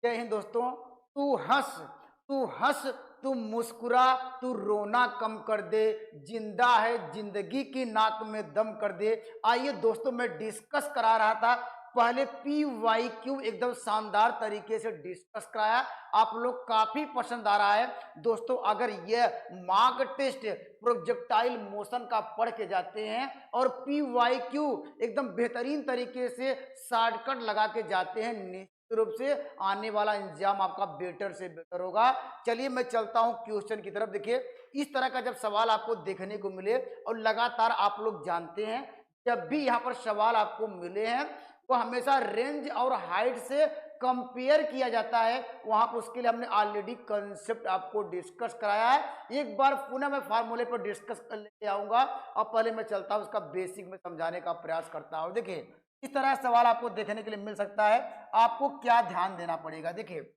जय हिंद दोस्तों। तू हंस, तू हंस, तू मुस्कुरा, तू रोना कम कर दे, जिंदा है जिंदगी की नाक में दम कर दे। आइए दोस्तों, मैं डिस्कस करा रहा था पहले पी वाई क्यू, एकदम शानदार तरीके से डिस्कस कराया, आप लोग काफी पसंद आ रहा है दोस्तों। अगर ये मार्क टेस्ट प्रोजेक्टाइल मोशन का पढ़ के जाते हैं और पी वाई क्यू एकदम बेहतरीन तरीके से शॉर्टकट लगा के जाते हैं, रूप से आने वाला एग्जाम आपका बेटर से बेटर होगा। चलिए मैं चलता हूं क्वेश्चन की तरफ। देखिए, इस तरह का जब सवाल आपको देखने को मिले और लगातार आप लोग जानते हैं जब भी यहाँ पर सवाल आपको मिले हैं वो हमेशा रेंज और हाइट से कंपेयर किया जाता है। वहां पर उसके लिए हमने ऑलरेडी कंसेप्ट आपको डिस्कस कराया है। एक बार पुनः मैं फार्मूले पर डिस्कस कर लेके आऊंगा और पहले मैं चलता हूं उसका बेसिक में समझाने का प्रयास करता हूं। देखिए, इस तरह सवाल आपको देखने के लिए मिल सकता है। आपको क्या ध्यान देना पड़ेगा, देखिए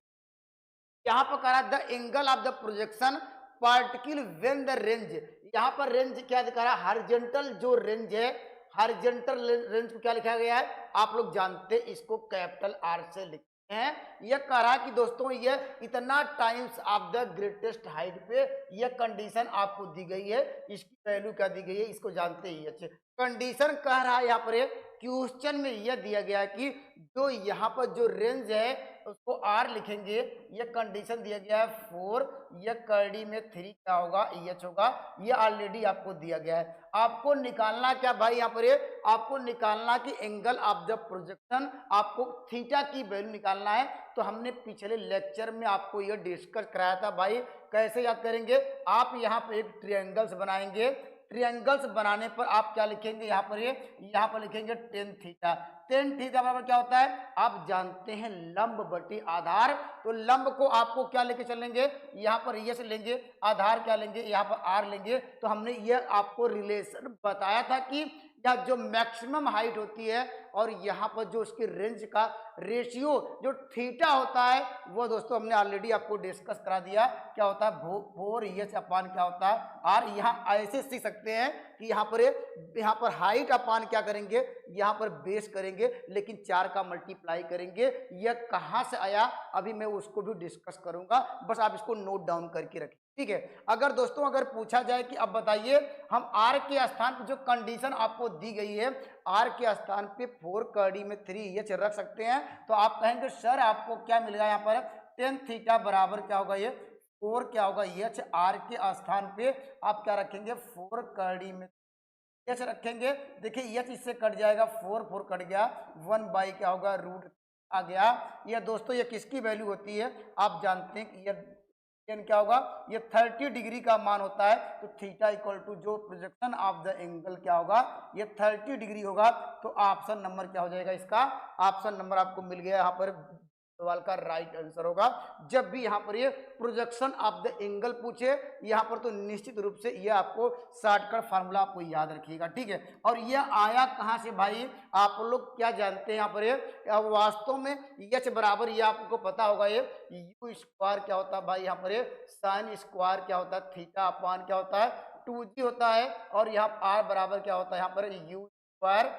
यहां पर कह रहा है the angle of the projection particle when the range. यहां पर रेंज क्या दिखा रहा है, हार्जेंटल जो रेंज है, हार्जेंटल रेंज को क्या लिखा गया है, आप लोग जानते हैं इसको कैपिटल आर से लिखते हैं। यह कह रहा है कि दोस्तों ये इतना times of the greatest height पे यह कंडीशन आपको दी गई है। इसकी वैल्यू क्या दी गई है, इसको जानते ही अच्छे। कंडीशन कह रहा है यहाँ पर क्वेश्चन में यह दिया गया है कि जो यहाँ पर जो रेंज है उसको आर लिखेंगे, ये कंडीशन दिया गया है 4, ये करडी में 3 क्या होगा, एच होगा। ये ऑलरेडी आपको दिया गया है। आपको निकालना क्या भाई, यहाँ पर आपको निकालना कि एंगल ऑफ द प्रोजेक्शन, आपको थीटा की वैल्यू निकालना है। तो हमने पिछले लेक्चर में आपको यह डिस्कस कराया था भाई, कैसे याद करेंगे। आप यहाँ पर एक ट्रायंगल्स बनाएंगे, ट्रायंगल्स बनाने पर आप क्या लिखेंगे, यहाँ पर लिखेंगे टेन थीटा। टेन थीटा बराबर क्या होता है, आप जानते हैं लंब बटी आधार। तो लंब को आपको क्या लेके चलेंगे, यहाँ पर ये से लेंगे, आधार क्या लेंगे, यहाँ पर आर लेंगे। तो हमने ये आपको रिलेशन बताया था कि या जो मैक्सिमम हाइट होती है और यहाँ पर जो उसकी रेंज का रेशियो जो थीटा होता है वो दोस्तों हमने ऑलरेडी आपको डिस्कस करा दिया। क्या होता है 4 अपान क्या होता है आर। यहाँ ऐसे सीख सकते हैं कि यहाँ पर हाइट अपान क्या करेंगे, यहाँ पर बेस करेंगे, लेकिन 4 का मल्टीप्लाई करेंगे। यह कहाँ से आया अभी मैं उसको भी डिस्कस करूंगा, बस आप इसको नोट डाउन करके रखें, ठीक है। अगर दोस्तों अगर पूछा जाए कि अब बताइए हम आर के स्थान पर जो कंडीशन आपको दी गई है, आर के स्थान पे 4 करडी में 3 एच रख सकते हैं, तो आप कहेंगे सर आपको क्या मिलेगा, यहाँ पर टेन थीटा बराबर क्या होगा, ये 4 क्या होगा एच। आर के स्थान पे आप क्या रखेंगे, 4 करडी में एच रखेंगे। देखिए एच इससे कट जाएगा, 4 कट गया, 1 बाई क्या होगा रूट आ गया। ये दोस्तों ये किसकी वैल्यू होती है, आप जानते हैं कि ये क्या होगा, ये 30 डिग्री का मान होता है। तो थीटा इक्वल टू जो प्रोजेक्शन ऑफ द एंगल क्या होगा, ये 30 डिग्री होगा। तो ऑप्शन नंबर क्या हो जाएगा इसका, ऑप्शन नंबर आपको मिल गया यहाँ पर, सवाल का राइट आंसर होगा। जब भी यहाँ पर ये प्रोजेक्शन ऑफ द एंगल पूछे यहाँ पर तो निश्चित रूप से ये आपको शॉर्टकट फार्मूला आपको याद रखिएगा, ठीक है। और ये आया कहाँ से भाई, आप लोग क्या जानते हैं यहाँ पर ये वास्तव में एच बराबर ये आपको पता होगा, ये यू स्क्वायर क्या होता है भाई, यहाँ पर साइन स्क्वायर क्या होता है, थीटा अपान क्या होता है 2g होता है। और यहाँ आर बराबर क्या होता है, यहाँ पर you square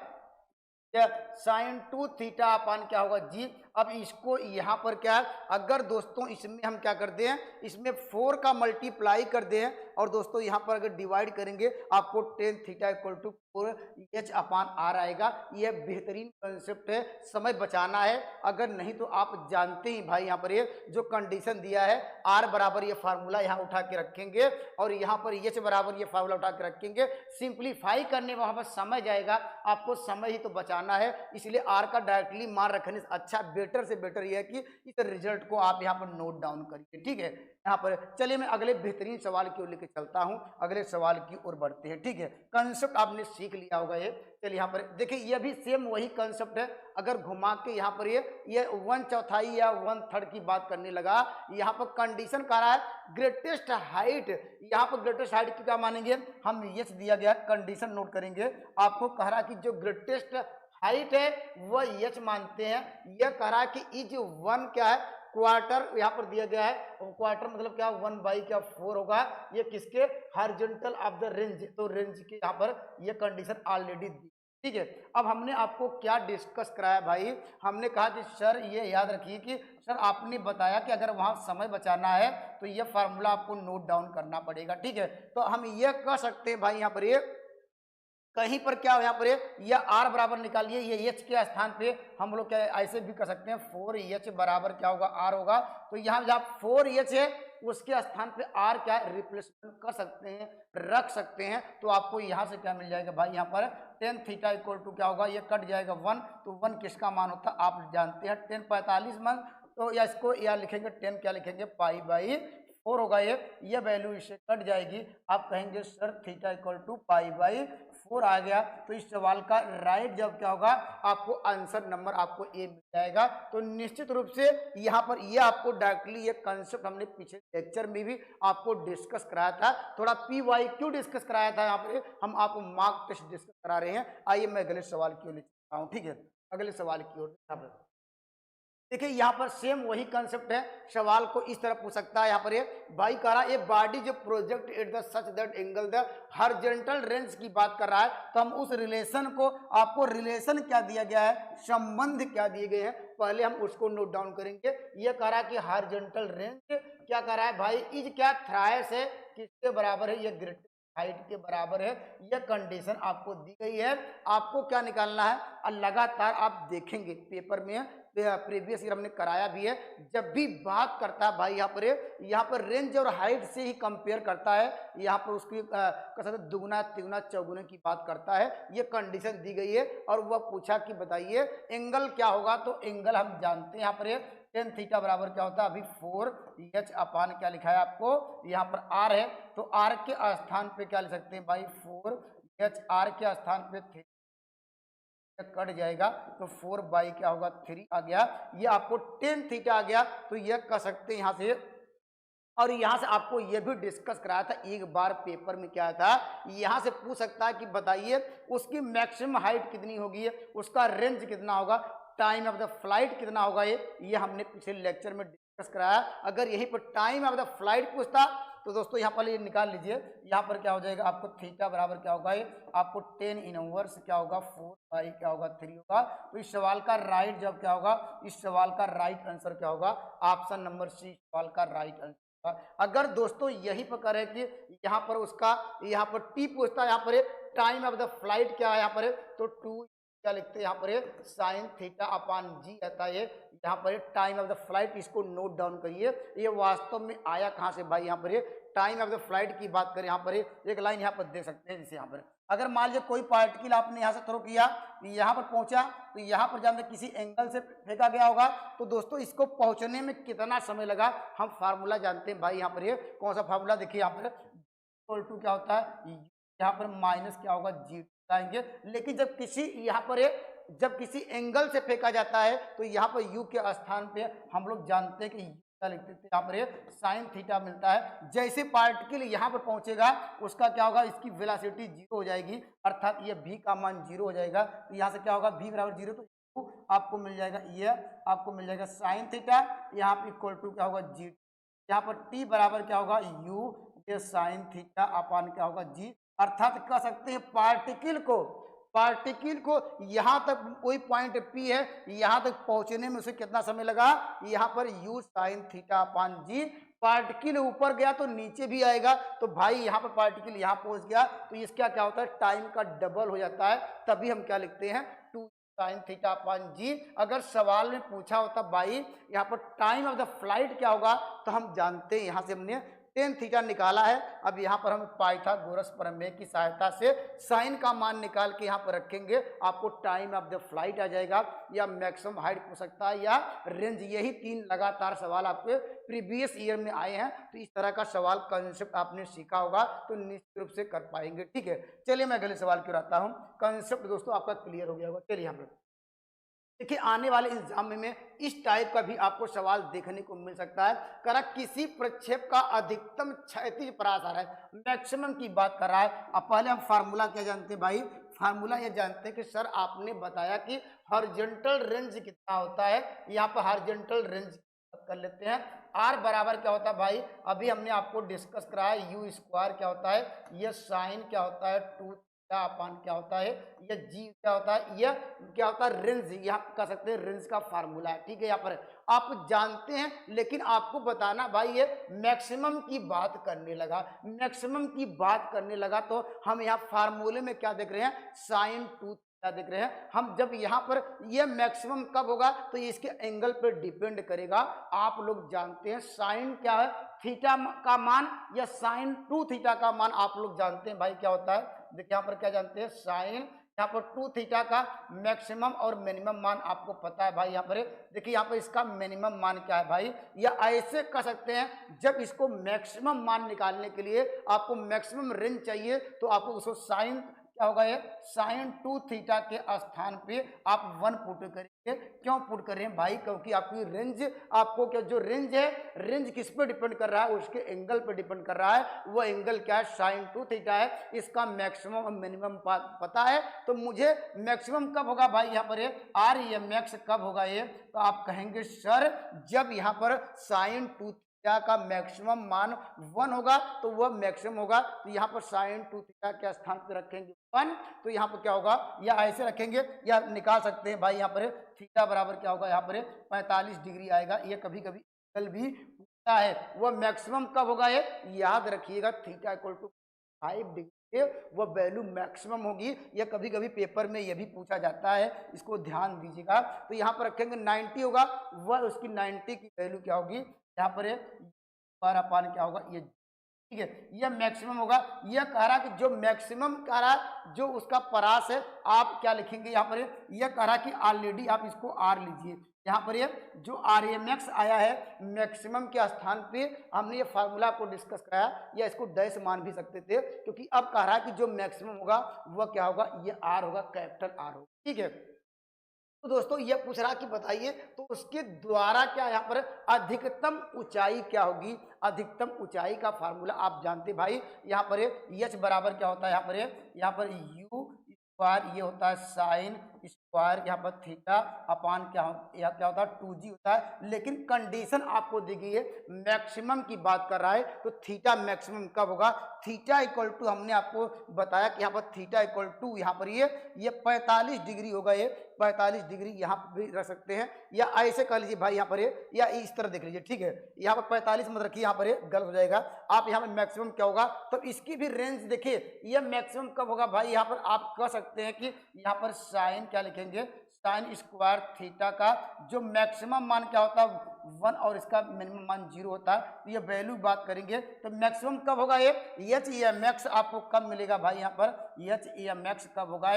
sign 2 theta upon क्या होगा जी। अब इसको यहाँ पर क्या है, अगर दोस्तों इसमें हम क्या करते हैं, इसमें 4 का मल्टीप्लाई कर दें और दोस्तों यहाँ पर अगर डिवाइड करेंगे आपको tan theta equal to 4 H upon R आएगा। यह बेहतरीन कंसेप्ट है, समय बचाना है। अगर नहीं तो आप जानते ही भाई यहाँ पर ये जो कंडीशन दिया है आर बराबर ये फार्मूला यहाँ उठा के रखेंगे और यहाँ पर एच बराबर ये फार्मूला उठा के रखेंगे। सिंप्लीफाई करने में वहाँ पर समय जाएगा, आपको समय ही तो बचाना है, इसलिए आर का डायरेक्टली मान रखने से अच्छा बेटर से बेटर यह है कि इस रिजल्ट को आप यहाँ पर नोट डाउन करिए, ठीक है। यहाँ पर चलिए मैं अगले बेहतरीन सवाल की ओर लेकर चलता हूँ, अगले सवाल की ओर बढ़ते हैं, ठीक है। कंसेप्ट आपने सीख लिया होगा ये। चलिए यहाँ पर देखिए ये भी सेम वही कंसेप्ट है। अगर घुमा के यहाँ पर ये 1/4 या 1/3 की बात करने लगा, यहाँ पर कंडीशन कह रहा है ग्रेटेस्ट हाइट। यहाँ पर ग्रेटेस्ट हाइट की क्या मानेंगे हम, ये दिया गया कंडीशन नोट करेंगे। आपको कह रहा है कि जो ग्रेटेस्ट हाइट है वह एच मानते हैं। यह कह रहा है कि इज 1 क्या है, क्वार्टर यहाँ पर दिया गया है, क्वार्टर मतलब क्या 1 बाई क्या 4 होगा। ये किसके, हॉरिजॉन्टल ऑफ द रेंज, तो रेंज के यहाँ पर यह कंडीशन ऑलरेडी दी। ठीक है। अब हमने आपको क्या डिस्कस कराया भाई, हमने कहा कि सर ये याद रखिए कि सर आपने बताया कि अगर वहाँ समय बचाना है तो ये फार्मूला आपको नोट डाउन करना पड़ेगा, ठीक है। तो हम ये कह सकते हैं भाई यहाँ पर ये कहीं पर क्या हो यहाँ पर ये आर बराबर निकालिए, ये एच के स्थान पे हम लोग क्या ऐसे भी कर सकते हैं 4h बराबर क्या होगा आर होगा। तो यहाँ जहाँ 4h है उसके स्थान पे आर क्या रिप्लेसमेंट कर सकते हैं, रख सकते हैं। तो आपको यहाँ से क्या मिल जाएगा भाई, यहाँ पर टेन थीटा इक्वल टू क्या होगा, ये कट जाएगा 1। तो 1 किसका मान होता है आप जानते हैं 10 45 मान। तो या इसको या लिखेंगे 10 क्या लिखेंगे पाई बाई 4 होगा ये वैल्यू इससे कट जाएगी। आप कहेंगे sir theta equal to pi by 4 आ गया। तो इस सवाल का राइट जब क्या होगा आपको आंसर नंबर आपको ए मिल जाएगा। तो निश्चित रूप से यहाँ पर ये आपको डायरेक्टली ये कंसेप्ट हमने पीछे लेक्चर में भी आपको डिस्कस कराया था। थोड़ा पी वाई क्यों डिस्कस कराया था, यहाँ पर हम आपको मार्क टेस्ट डिस्कस करा रहे हैं। आइए मैं अगले सवाल की ओर ले चलता हूँ, ठीक है। अगले सवाल की ओर देखिए यहाँ पर सेम वही कंसेप्ट है, सवाल को इस तरह पूछ सकता है। यहाँ पर ये भाई कह रहा है ए बॉडी जो project at the such that angle the horizontal range की बात कर रहा है। तो हम उस रिलेशन को, आपको रिलेशन क्या दिया गया है, संबंध क्या दिए गए हैं, पहले हम उसको नोट डाउन करेंगे। ये कह रहा है कि हॉरिजॉन्टल रेंज क्या कह रहा है भाई, इज क्या थ्राइस है, किसके बराबर है, ये ग्रेटिंग हाइट के बराबर है। यह कंडीशन आपको दी गई है। आपको क्या निकालना है, और लगातार आप देखेंगे पेपर में प्रीवियस ईयर हमने कराया भी है। जब भी बात करता है भाई यहाँ पर रेंज और हाइट से ही कंपेयर करता है। यहाँ पर उसकी दुगुना तिगुना चौगुना की बात करता है। ये कंडीशन दी गई है और वह पूछा कि बताइए एंगल क्या होगा। तो एंगल हम जानते हैं यहाँ पर टेन थीटा बराबर क्या होता है, अभी 4h अपान क्या लिखा है आपको, यहाँ पर r है। तो r के स्थान पे क्या लिख सकते हैं भाई 4h, r के स्थान पे कट जाएगा। तो 4 बाई क्या होगा 3 आ गया। ये आपको 10 थीटा आ गया। तो ये कह सकते हैं यहाँ से। और यहाँ से आपको ये भी डिस्कस कराया था एक बार पेपर में, क्या था यहाँ से पूछ सकता है कि बताइए उसकी मैक्सिमम हाइट कितनी होगी, उसका रेंज कितना होगा, टाइम ऑफ द फ्लाइट कितना होगा। ये हमने पिछले लेक्चर में डिस्कस कराया। अगर यहीं पर टाइम ऑफ द फ्लाइट पूछता तो दोस्तों यहाँ पर ये निकाल लीजिए। यहाँ पर क्या हो जाएगा आपको थीटा बराबर क्या होगा, ये आपको 10 इनवर्स क्या होगा 4 बाई क्या होगा 3 होगा। तो इस सवाल का राइट जब क्या होगा, इस सवाल का राइट आंसर क्या होगा, ऑप्शन नंबर सी सवाल का राइट आंसर। अगर दोस्तों यही पर करें कि यहाँ पर उसका यहाँ पर टी पूछता है, यहाँ पर टाइम ऑफ द फ्लाइट क्या है यहाँ पर, तो 2 क्या लिखते हैं यहाँ पर साइन थीटा अपान जी आता है। यहाँ पर टाइम ऑफ द फ्लाइट, इसको नोट डाउन करिए। ये वास्तव में आया कहाँ से भाई, यहाँ पर टाइम ऑफ द फ्लाइट की बात करें, यहाँ पर एक लाइन यहाँ पर दे सकते हैं। जैसे यहाँ पर अगर मान लीजिए कोई पार्टिकल आपने यहाँ से थ्रो किया, यहाँ पर पहुंचा, तो यहाँ पर जब किसी एंगल से फेंका गया होगा, तो दोस्तों इसको पहुंचने में कितना समय लगा, हम फार्मूला जानते हैं भाई। यहाँ पर कौन सा फार्मूला देखिए, यहाँ पर इक्वल टू क्या होता है, यहाँ पर माइनस क्या होगा जी आएंगे। लेकिन जब किसी यहाँ पर जब किसी एंगल से फेंका जाता है तो यहाँ पर यू के स्थान पे हम लोग जानते हैं कि क्या लिखते थे, यहाँ पर साइन थीटा मिलता है। जैसे पार्टिकल यहाँ पर पहुंचेगा उसका क्या होगा, इसकी वेलोसिटी 0 हो जाएगी, अर्थात ये v का मान 0 हो जाएगा। तो यहाँ से क्या होगा v बराबर 0, तो आपको मिल जाएगा, ये आपको मिल जाएगा साइन थीटा, यहाँ पर इक्वल टू क्या होगा जी। यहाँ पर t बराबर क्या होगा u, ये साइन थीटा अपान क्या होगा जी। अर्थात कह सकते हैं पार्टिकल को यहाँ तक कोई पॉइंट P है, यहाँ तक पहुँचने में उसे कितना समय लगा, यहाँ पर u साइन थीटा अपान जी। पार्टिकल ऊपर गया तो नीचे भी आएगा। तो भाई यहाँ पर पार्टिकल यहाँ पहुँच गया तो इसका क्या होता है, टाइम का डबल हो जाता है। तभी हम क्या लिखते हैं 2 साइन थीटा अपान जी। अगर सवाल में पूछा होता भाई यहाँ पर टाइम ऑफ द फ्लाइट क्या होगा, तो हम जानते हैं यहाँ से हमने 10 थीटा निकाला है। अब यहाँ पर हम पाइथागोरस प्रमेय की सहायता से साइन का मान निकाल के यहाँ पर रखेंगे, आपको टाइम ऑफ द फ्लाइट आ जाएगा, या मैक्सिमम हाइट हो सकता है, या रेंज। यही 3 लगातार सवाल आपके प्रीवियस ईयर में आए हैं। तो इस तरह का सवाल कंसेप्ट आपने सीखा होगा तो निश्चित रूप से कर पाएंगे, ठीक है। चलिए मैं अगले सवाल की ओर आता हूँ। कंसेप्ट दोस्तों आपका क्लियर हो गया होगा। चलिए हम लोग देखिए आने वाले एग्जाम में इस टाइप का भी आपको सवाल देखने को मिल सकता है। करा किसी प्रक्षेप का अधिकतम क्षैतिज परास है, मैक्सिमम की बात कर रहा है। अब पहले हम फार्मूला क्या जानते हैं भाई, फार्मूला ये जानते हैं कि सर आपने बताया कि हॉरिजॉन्टल रेंज कितना होता है। यहाँ पर हॉरिजॉन्टल रेंज कर लेते हैं। आर बराबर क्या होता है भाई, अभी हमने आपको डिस्कस कराया, यू स्क्वायर क्या होता है, ये साइन क्या होता है 2 थीटा अपान क्या होता है, ये जी क्या होता है, ये क्या होता है रेंज, यहाँ कह सकते हैं रेंज का फार्मूला है। ठीक है, यहाँ पर आप जानते हैं, लेकिन आपको बताना भाई ये मैक्सिमम की बात करने लगा, मैक्सिमम की बात करने लगा तो हम यहाँ फार्मूले में क्या देख रहे हैं, साइन 2 क्या देख रहे हैं हम। जब यहाँ पर ये मैक्सिमम कब होगा तो ये इसके एंगल पर डिपेंड करेगा। आप लोग जानते हैं साइन क्या है, थीटा का मान, या साइन 2 थीटा का मान आप लोग जानते हैं भाई क्या होता है। देखिए यहाँ पर क्या जानते हैं, साइन यहाँ पर 2 थीटा का मैक्सिमम और मिनिमम मान आपको पता है भाई। यहाँ पर देखिए यहाँ पर इसका मिनिमम मान क्या है भाई, या ऐसे कह सकते हैं जब इसको मैक्सिमम मान निकालने के लिए आपको मैक्सिमम रेंज चाहिए तो आपको उसको साइन क्या होगा, ये साइन 2 थीटा के स्थान पे आप 1 पुट करेंगे। क्यों पुट कर रहे हैं भाई, क्योंकि आपकी रेंज, आपको क्या जो रेंज है, रेंज किस पे डिपेंड कर रहा है, उसके एंगल पे डिपेंड कर रहा है। वो एंगल क्या है, साइन 2 थीटा है। इसका मैक्सिमम और मिनिमम पता है तो मुझे मैक्सिमम कब होगा भाई, यहाँ पर ये आर ये मैक्स कब होगा ये, तो आप कहेंगे सर जब यहाँ पर साइन 2 थीटा का मैक्सिमम मान 1 होगा तो वह मैक्सिमम होगा। तो यहाँ पर साइन 2 थीटा के स्थान पे रखेंगे 1, तो यहाँ पर क्या होगा, या ऐसे रखेंगे या निकाल सकते हैं भाई। यहाँ पर थीटा बराबर क्या होगा, यहाँ पर 45 डिग्री आएगा। ये कभी कभी एंगल भी पूछता है, वह मैक्सिमम कब होगा ये याद रखिएगा, थीटा इक्वल टू 5 डिग्री वह वैल्यू मैक्सिमम होगी। यह कभी कभी पेपर में यह भी पूछा जाता है, इसको ध्यान दीजिएगा। तो यहाँ पर रखेंगे 90 होगा, वह उसकी 90 की वैल्यू क्या होगी, यहाँ पर पर अपान क्या होगा ये, ठीक है, यह मैक्सिमम होगा। यह कह रहा कि जो मैक्सिमम कह रहा जो उसका परास है आप क्या लिखेंगे, यहाँ पर यह कह रहा कि ऑलरेडी आप इसको आर लीजिए। यहाँ पर ये जो आर एम एक्स आया है मैक्सिमम के स्थान पे, हमने ये फार्मूला को डिस्कस कराया, या इसको डैश मान भी सकते थे, क्योंकि अब कह रहा है कि जो मैक्सिमम होगा वह क्या होगा, ये आर होगा, कैपिटल आर होगा। ठीक है, तो दोस्तों ये पूछ रहा कि बताइए तो उसके द्वारा क्या यहाँ पर अधिकतम ऊंचाई क्या होगी। अधिकतम ऊंचाई का फार्मूला आप जानते भाई, यहाँ पर एच बराबर क्या होता है, यहाँ पर यू स्क्वायर ये होता है साइन स्क्वायर यहाँ पर थीटा अपान क्या होता है 2g होता है। लेकिन कंडीशन आपको दी गई है मैक्सिमम की बात कर रहा है, तो थीटा मैक्सिमम कब होगा, थीटा इक्वल टू हमने आपको बताया कि यहाँ पर थीटा इक्वल टू यहाँ पर ये 45 डिग्री होगा। ये 45 डिग्री यहाँ पर भी रख सकते हैं, या ऐसे कह लीजिए भाई यहाँ पर या इस तरह देख लीजिए। ठीक है, यहाँ पर 45 मत रखिए, यहाँ पर गलत हो जाएगा। आप यहाँ पर मैक्सिमम क्या होगा, तो इसकी भी रेंज देखिए, ये मैक्सिमम कब होगा भाई, यहाँ पर आप कह सकते हैं कि यहाँ पर साइन क्या लिखेंगे, साइन स्क्वायर थीटा का जो मैक्सिमम मान क्या होता है 1 और इसका मिनिमम मान 0 होता है। तो ये वैल्यू बात करेंगे तो मैक्सिमम कब होगा, ये एच ई एम एक्स आपको कब मिलेगा भाई, यहाँ पर एच ई एम एक्स कब होगा,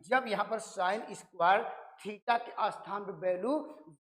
जब यहाँ पर साइन स्क्वायर थीटा के स्थान पर वैल्यू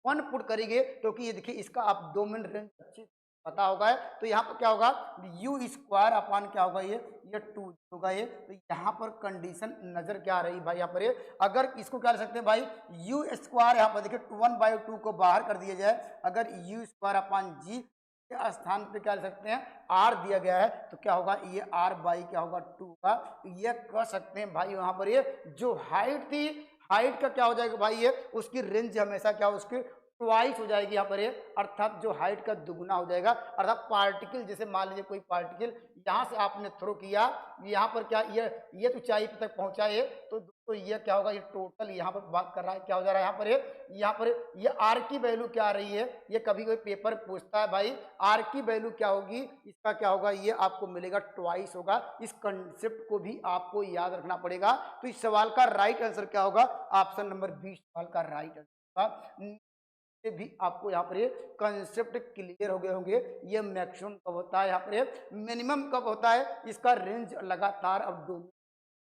1 पुट करेंगे। क्योंकि ये देखिए इसका आप 2 मिनट रेंज अच्छी पता होगा है, तो यहाँ पर क्या होगा यू स्क्वायर अपान क्या होगा ये 2 होगा ये। तो यहाँ पर कंडीशन नजर क्या आ रही भाई, यहाँ पर अगर इसको क्या लिख सकते हैं भाई यू स्क्वायर, यहाँ पर देखिए 1/2 को बाहर कर दिया जाए, अगर यू स्क्वायर अपान जी के स्थान पे क्या लिख सकते हैं आर दिया गया है, तो क्या होगा ये आर बाई क्या होगा 2 का। तो ये कह सकते हैं भाई यहाँ पर ये जो हाइट थी, हाइट का क्या हो जाएगा भाई ये उसकी रेंज हमेशा क्या हो उसकी ट्वाइस हो जाएगी यहाँ पर ये, अर्थात जो हाइट का दुगना हो जाएगा। अर्थात पार्टिकल जैसे मान लीजिए कोई पार्टिकल यहाँ से आपने थ्रो किया, यहाँ पर क्या ये तो ऊंचाई तक पहुंचा है, तो ये क्या होगा, ये टोटल यहाँ पर बात कर रहा है क्या हो जा रहा है यहाँ पर ये आर की वैल्यू क्या आ रही है, ये कभी कोई पेपर पूछता है भाई आर की वैल्यू क्या होगी, इसका क्या होगा ये आपको मिलेगा ट्वाइस होगा। इस कंसेप्ट को भी आपको याद रखना पड़ेगा। तो इस सवाल का राइट आंसर क्या होगा, ऑप्शन नंबर 20 सवाल का राइट आंसर होगा। भी आपको यहाँ पर कंसेप्ट क्लियर हो गए होंगे। ये मैक्सिमम कब होता है, यहाँ पर मिनिमम कब होता है, इसका रेंज लगातार अब 2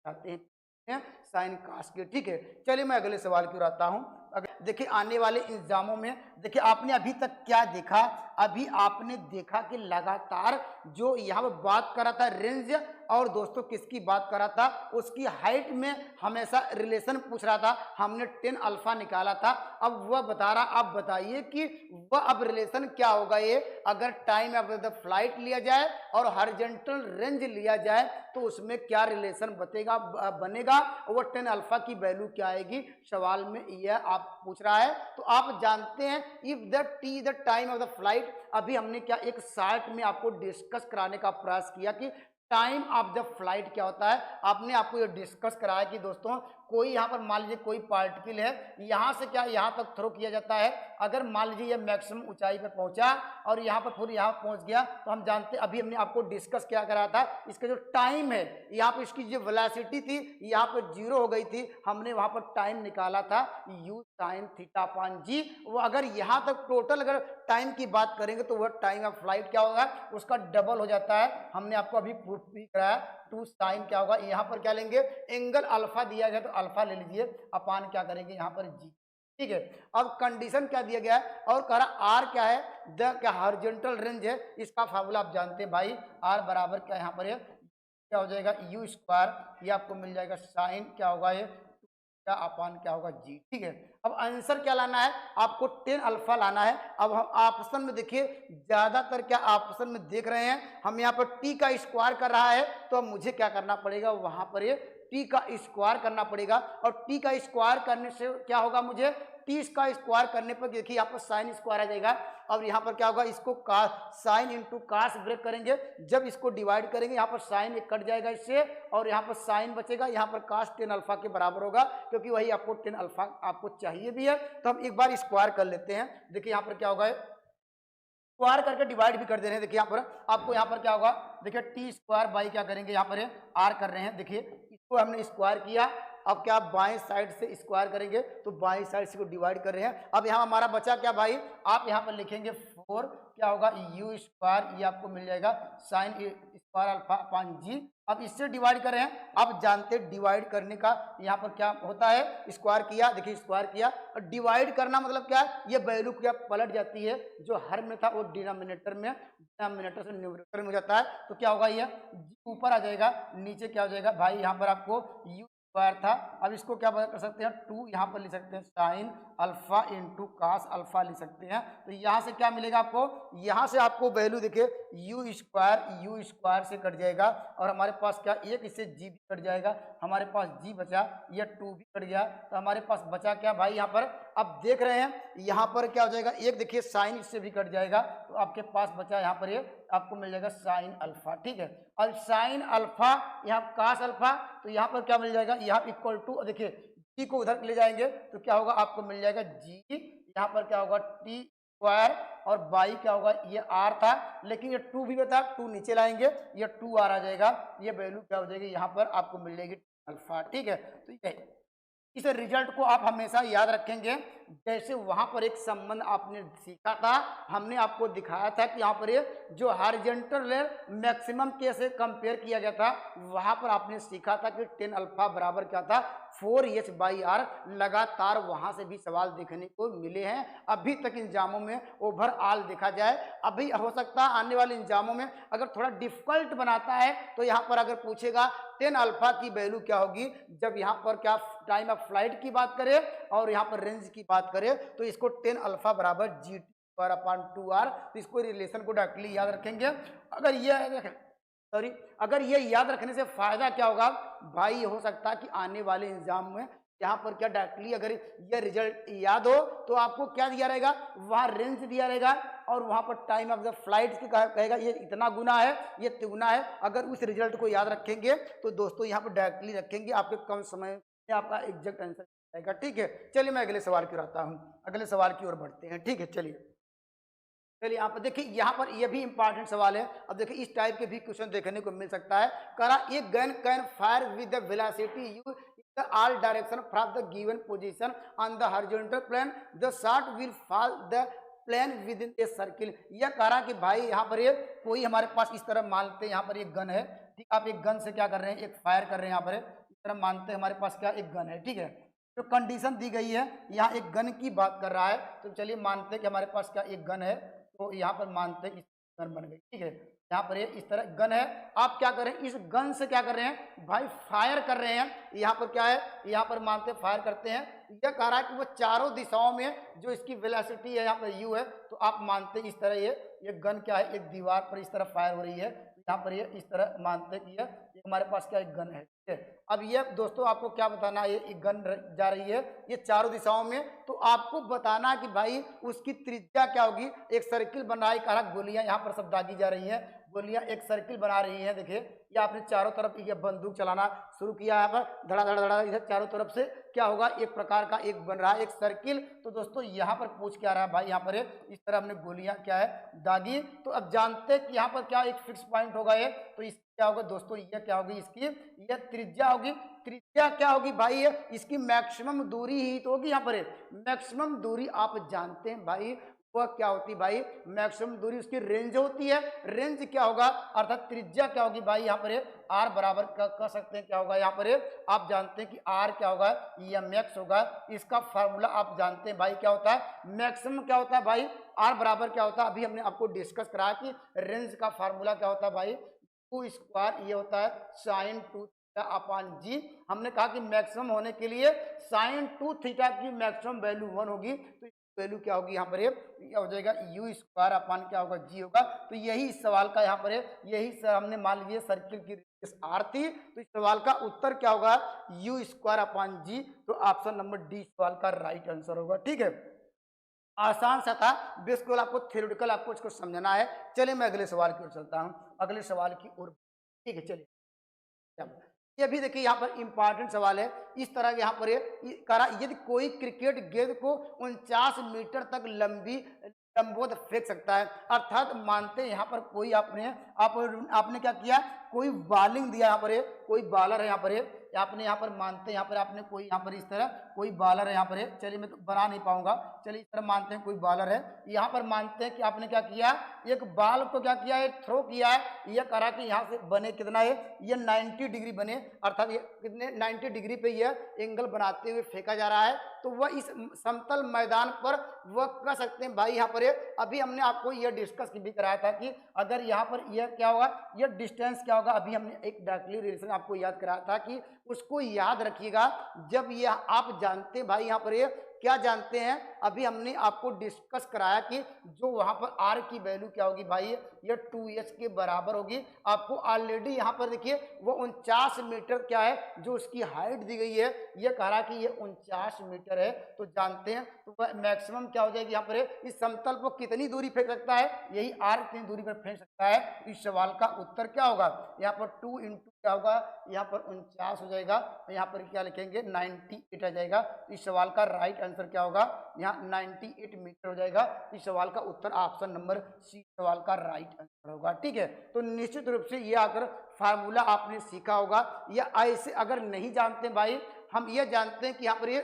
आते हैं साइन कास के। ठीक है, चलिए मैं अगले सवाल की ओर आता हूँ। अगर देखिए आने वाले एग्जामों में देखिए आपने अभी तक क्या देखा, अभी आपने देखा कि लगातार जो यहाँ पर बात कर रहा था रेंज, और दोस्तों किसकी बात कर रहा था, उसकी हाइट में हमेशा रिलेशन पूछ रहा था। हमने 10 अल्फा निकाला था, अब वह बता रहा, आप बताइए कि वह अब रिलेशन क्या होगा ये, अगर टाइम ऑफ द फ्लाइट लिया जाए और हॉरिजॉन्टल रेंज लिया जाए तो उसमें क्या रिलेशन बनेगा, वो 10 अल्फा की वैल्यू क्या आएगी, सवाल में यह आप पूछ रहा है। तो आप जानते हैं if the time of the flight, अभी हमने क्या एक शार्ट में आपको डिस्कस कराने का प्रयास किया कि टाइम ऑफ द फ्लाइट क्या होता है, आपने आपको ये डिस्कस कराया कि दोस्तों कोई यहाँ पर मान लीजिए कोई पार्टिकल है, यहाँ से क्या यहाँ तक थ्रो किया जाता है। अगर मान लीजिए ये मैक्सिमम ऊंचाई पर पहुंचा और यहाँ पर फिर यहाँ पहुंच गया, तो हम जानते अभी हमने आपको डिस्कस क्या करा था, इसका जो टाइम है यहाँ पर इसकी जो वेलोसिटी थी यहाँ पर 0 हो गई थी, हमने वहाँ पर टाइम निकाला था u sin थीटा अपान जी। वो अगर यहाँ तक टोटल अगर टाइम की बात करेंगे तो वह टाइम ऑफ फ्लाइट क्या होगा, उसका डबल हो जाता है। हमने आपको अभी प्रूफ भी कराया 2 साइन क्या होगा, यहाँ पर क्या लेंगे, एंगल अल्फा दिया गया तो अल्फा ले लीजिए, अपान क्या करेंगे यहाँ पर जी। ठीक है, अब कंडीशन क्या दिया गया है और कह रहा आर क्या है, द क्या हॉरिजॉन्टल रेंज है, इसका फार्मूला आप जानते हैं भाई, आर बराबर क्या यहाँ पर है, क्या हो जाएगा यू स्क्वायर, ये आपको मिल जाएगा साइन क्या होगा ये क्या अपान क्या होगा जी। ठीक है, अब आंसर क्या लाना है, आपको 10 अल्फा लाना है। अब हम ऑप्शन में देखिए, ज्यादातर क्या ऑप्शन में देख रहे हैं हम यहाँ पर टी का स्क्वायर कर रहा है, तो अब मुझे क्या करना पड़ेगा, वहां पर ये टी का स्क्वायर करना पड़ेगा। और टी का स्क्वायर करने से क्या होगा, मुझे टी का स्क्वायर करने पर देखिए यहाँ पर साइन स्क्वायर आ जाएगा। और यहाँ पर क्या होगा, इसको साइन इंटू कास ब्रेक करेंगे, जब इसको डिवाइड करेंगे यहाँ पर साइन एक कट जाएगा इससे, और यहाँ पर साइन बचेगा, यहाँ पर कास 10 अल्फा के बराबर होगा, क्योंकि वही आपको 10 अल्फा आपको चाहिए भी है। तो हम एक बार स्क्वायर कर लेते हैं। देखिए यहाँ पर क्या होगा, स्क्वायर करके डिवाइड भी कर दे रहे हैं। देखिए यहाँ पर आपको यहाँ पर क्या होगा, देखिए टी स्क्वायर बाई क्या करेंगे, यहाँ पर आर कर रहे हैं। देखिए इसको हमने स्क्वायर किया, अब क्या बाएं साइड से स्क्वायर करेंगे तो बाएं साइड से को डिवाइड कर रहे हैं। अब यहाँ हमारा बचा क्या भाई, आप यहाँ पर लिखेंगे 4 क्या होगा यू स्क्वायर, ये आपको मिल जाएगा साइन स्क्वायर अल्फा अपान जी। अब इससे डिवाइड कर रहे हैं, आप जानते हैं डिवाइड करने का यहाँ पर क्या होता है, स्क्वायर किया, देखिए स्क्वायर किया, और डिवाइड करना मतलब क्या है, ये वैल्यू क्या पलट जाती है, जो हर में था वो डिनोमिनेटर में, डिनोमिनेटर से न्यूमरेटर में हो जाता है। तो क्या होगा, ये ऊपर आ जाएगा, नीचे क्या हो जाएगा भाई, यहाँ पर आपको यू स्क्वायर था, अब इसको क्या कर सकते हैं 2, यहाँ पर लिख सकते हैं sine alpha into cos alpha लिख सकते हैं। तो यहाँ से क्या मिलेगा आपको, यहाँ से आपको वैल्यू देखिए यू स्क्वायर से कट जाएगा, और हमारे पास क्या एक इससे जी भी कट जाएगा, हमारे पास जी बचा, यह 2 भी कट गया, तो हमारे पास बचा क्या भाई यहाँ पर, अब देख रहे हैं यहाँ पर क्या हो जाएगा, एक देखिए साइन इससे भी कट जाएगा, तो आपके पास बचा यहाँ पर ये आपको मिल जाएगा साइन अल्फा। ठीक है, और साइन अल्फा यहाँ कास अल्फा, तो यहाँ पर क्या मिल जाएगा, यहाँ इक्वल टू देखिए जी को उधर ले जाएंगे तो क्या होगा, आपको मिल जाएगा जी, यहाँ पर क्या होगा टी स्क्वायर, और बाई क्या होगा, ये आर था लेकिन ये 2 भी बता, 2 नीचे लाएंगे ये 2 आर आ जाएगा, ये वैल्यू क्या हो जाएगी, यहाँ पर आपको मिल जाएगी अल्फा। ठीक है, तो ये इस रिजल्ट को आप हमेशा याद रखेंगे। जैसे वहां पर एक संबंध आपने सीखा था, हमने आपको दिखाया था कि यहाँ पर ये जो हॉरिजॉन्टल मैक्सिमम कैसे कंपेयर किया गया था, वहां पर आपने सीखा था कि 10 अल्फा बराबर क्या था 4h/r। लगातार वहां से भी सवाल देखने को मिले हैं, अभी तक एग्जामों में ओवरऑल देखा जाए, अभी हो सकता है आने वाले एग्जामों में अगर थोड़ा डिफिकल्ट बनाता है तो यहाँ पर अगर पूछेगा 10 अल्फा की वैल्यू क्या होगी, जब यहाँ पर क्या टाइम ऑफ फ्लाइट की बात करें और यहाँ पर रेंज की बात करें, तो इसको 10 अल्फा बराबर जी पर अपान 2r, तो इसको रिलेशन को डायरेक्टली याद रखेंगे। अगर ये याद रखने से फायदा क्या होगा भाई, ये हो सकता है कि आने वाले एग्जाम में यहाँ पर क्या डायरेक्टली अगर ये रिजल्ट याद हो तो आपको क्या दिया रहेगा, वहाँ रेंज दिया रहेगा, और वहाँ पर टाइम ऑफ द फ्लाइट की कहेगा ये इतना गुना है, ये तिगुना है। अगर उस रिजल्ट को याद रखेंगे तो दोस्तों यहाँ पर डायरेक्टली रखेंगे, आपके कम समय में आपका एग्जैक्ट आंसर आएगा। ठीक है, चलिए मैं अगले सवाल की ओर आता हूँ, अगले सवाल की ओर बढ़ते हैं। ठीक है, चलिए यहाँ पर देखिए, यहाँ पर ये भी इंपॉर्टेंट सवाल है। अब देखिए इस टाइप के भी क्वेश्चन देखने को मिल सकता है। करा एक gun can fire with the velocity u in the all direction from the given position on the horizontal plane, the shot will fall the plane within a circle. यह करा कि भाई यहाँ पर ये कोई हमारे पास इस तरह मानते हैं, यहाँ पर एक गन है, ठीक, आप एक गन से क्या कर रहे हैं, एक फायर कर रहे हैं, यहाँ पर इस तरह मानते हैं हमारे पास क्या एक गन है। ठीक है, जो कंडीशन दी गई है यहाँ एक गन की बात कर रहा है, तो चलिए मानते हैं कि हमारे पास क्या एक गन है, तो यहाँ पर मानते हैं गन बन गई। ठीक है, यहाँ पर ये इस तरह गन है, आप क्या कर रहे हैं, इस गन से क्या कर रहे हैं भाई, फायर कर रहे हैं। यहाँ पर क्या है, यहाँ पर मानते हैं फायर करते हैं। यह कह रहा है कि वो चारों दिशाओं में जो इसकी वेलोसिटी है यहाँ पर यू है, तो आप मानते हैं इस तरह ये गन क्या है, एक दीवार पर इस तरह फायर हो रही है, यहाँ पर ये इस तरह मानते हैं कि ये हमारे पास क्या एक गन है। ठीक है, अब ये दोस्तों आपको क्या बताना है, ये एक गन जा रही है ये चारों दिशाओं में, तो आपको बताना है कि भाई उसकी त्रिज्या क्या होगी। एक सर्किल बनाई, कहा गोलियां यहाँ पर सब दागी जा रही हैं, गोलियां एक सर्किल बना रही हैं। देखिए ये आपने चारों तरफ ये बंदूक चलाना शुरू किया, यहाँ पर धड़ा धड़ा धड़ा इधर चारों तरफ से क्या होगा, एक प्रकार का एक बन रहा है एक सर्किल। तो दोस्तों यहाँ पर पूछ क्या रहा है भाई, यहाँ पर इस तरह हमने गोलियां क्या है दागी। तो अब जानते हैं कि यहाँ पर क्या एक फिक्स पॉइंट होगा ये, तो इस क्या होगा दोस्तों, ये क्या होगी इसकी, ये त्रिज्या होगी। त्रिज्या क्या होगी भाई, ये इसकी मैक्सिमम दूरी ही तो होगी। यहाँ पर मैक्सिमम दूरी आप जानते हैं भाई वह क्या होती है भाई, मैक्सिमम दूरी उसकी रेंज होती है। रेंज क्या होगा अर्थात त्रिज्या क्या होगी भाई, यहाँ पर आर बराबर कर सकते हैं क्या होगा, यहाँ पर आप जानते हैं कि आर क्या होगा, एम एक्स होगा। इसका फार्मूला आप जानते हैं भाई क्या होता है, मैक्सिमम क्या होता है भाई, आर बराबर क्या होता है, अभी हमने आपको डिस्कस कराया कि रेंज का फार्मूला क्या होता है भाई, टू स्क्वायर ये होता है साइन टू थीटा अपान जी। हमने कहा कि मैक्सिमम होने के लिए साइन टू थीटा की मैक्सिमम वैल्यू 1 होगी, तो वैल्यू क्या होगी यहाँ पर क्या हो जाएगा, यू स्क्वायर अपान क्या होगा जी होगा। तो यही इस सवाल का यहाँ पर यही हमने मान लीजिए सर्किल की रेडियस आर थी, तो इस सवाल का उत्तर क्या होगा, यू स्क्वायर अपान जी। तो ऑप्शन नंबर डी सवाल का राइट आंसर होगा। ठीक है, आसान सा था, बिल्कुल आपको थ्योरेटिकल आपको इसको समझना है। चलिए मैं अगले सवाल की ओर चलता हूँ, अगले सवाल की ओर। ठीक है चलिए, ये भी देखिए यहाँ पर इंपॉर्टेंट सवाल है। इस तरह यहाँ पर करा, यदि कोई क्रिकेट गेंद को 49 मीटर तक लंबवत फेंक सकता है, अर्थात मानते हैं यहाँ पर कोई आपने क्या किया, कोई बॉलिंग दिया, यहाँ पर कोई बॉलर है, यहाँ पर आपने यहाँ पर मानते हैं यहाँ पर आपने कोई यहाँ पर इस तरह कोई बॉलर है यहाँ पर चलिए मैं तो बना नहीं पाऊंगा, चलिए इस तरह मानते हैं कोई बॉलर है। यहाँ पर मानते हैं कि आपने क्या किया, एक बॉल को क्या किया है, थ्रो किया है। यह करा कि यहाँ से बने कितना है, ये 90 डिग्री बने, अर्थात ये कितने 90 डिग्री पे यह एंगल बनाते हुए फेंका जा रहा है। तो वह इस समतल मैदान पर वह कर सकते हैं भाई। यहाँ पर अभी हमने आपको यह डिस्कस भी कराया था कि अगर यहाँ पर यह क्या होगा, यह डिस्टेंस क्या होगा, अभी हमने एक डायरेक्टली रिलेशन आपको याद कराया था कि उसको याद रखिएगा। जब यह आप जानते हैं भाई यहाँ पर क्या जानते हैं, अभी हमने आपको डिस्कस कराया कि जो वहां पर आर की वैल्यू क्या होगी भाई, ये 2h के बराबर होगी। आपको ऑलरेडी यहाँ पर देखिए वो 49 मीटर क्या है जो उसकी हाइट दी गई है, ये कह रहा कि ये 49 मीटर है। तो जानते हैं तो वह मैक्सिमम क्या हो जाएगी यहाँ पर, इस समतल को कितनी दूरी फेंक सकता है, यही आर कितनी दूरी पर फेंक सकता है। इस सवाल का उत्तर क्या होगा, यहाँ पर 2 इंटू क्या होगा, यहाँ पर 49 हो जाएगा, तो यहाँ पर क्या लिखेंगे 98 आ जाएगा। इस सवाल का राइट आंसर क्या होगा, यहाँ 98 मीटर हो जाएगा। इस सवाल का उत्तर ऑप्शन नंबर सी सवाल का राइट आंसर होगा। ठीक है, तो निश्चित रूप से ये अगर फार्मूला आपने सीखा होगा, या ऐसे अगर नहीं जानते भाई, हम ये जानते हैं कि यहाँ पर ये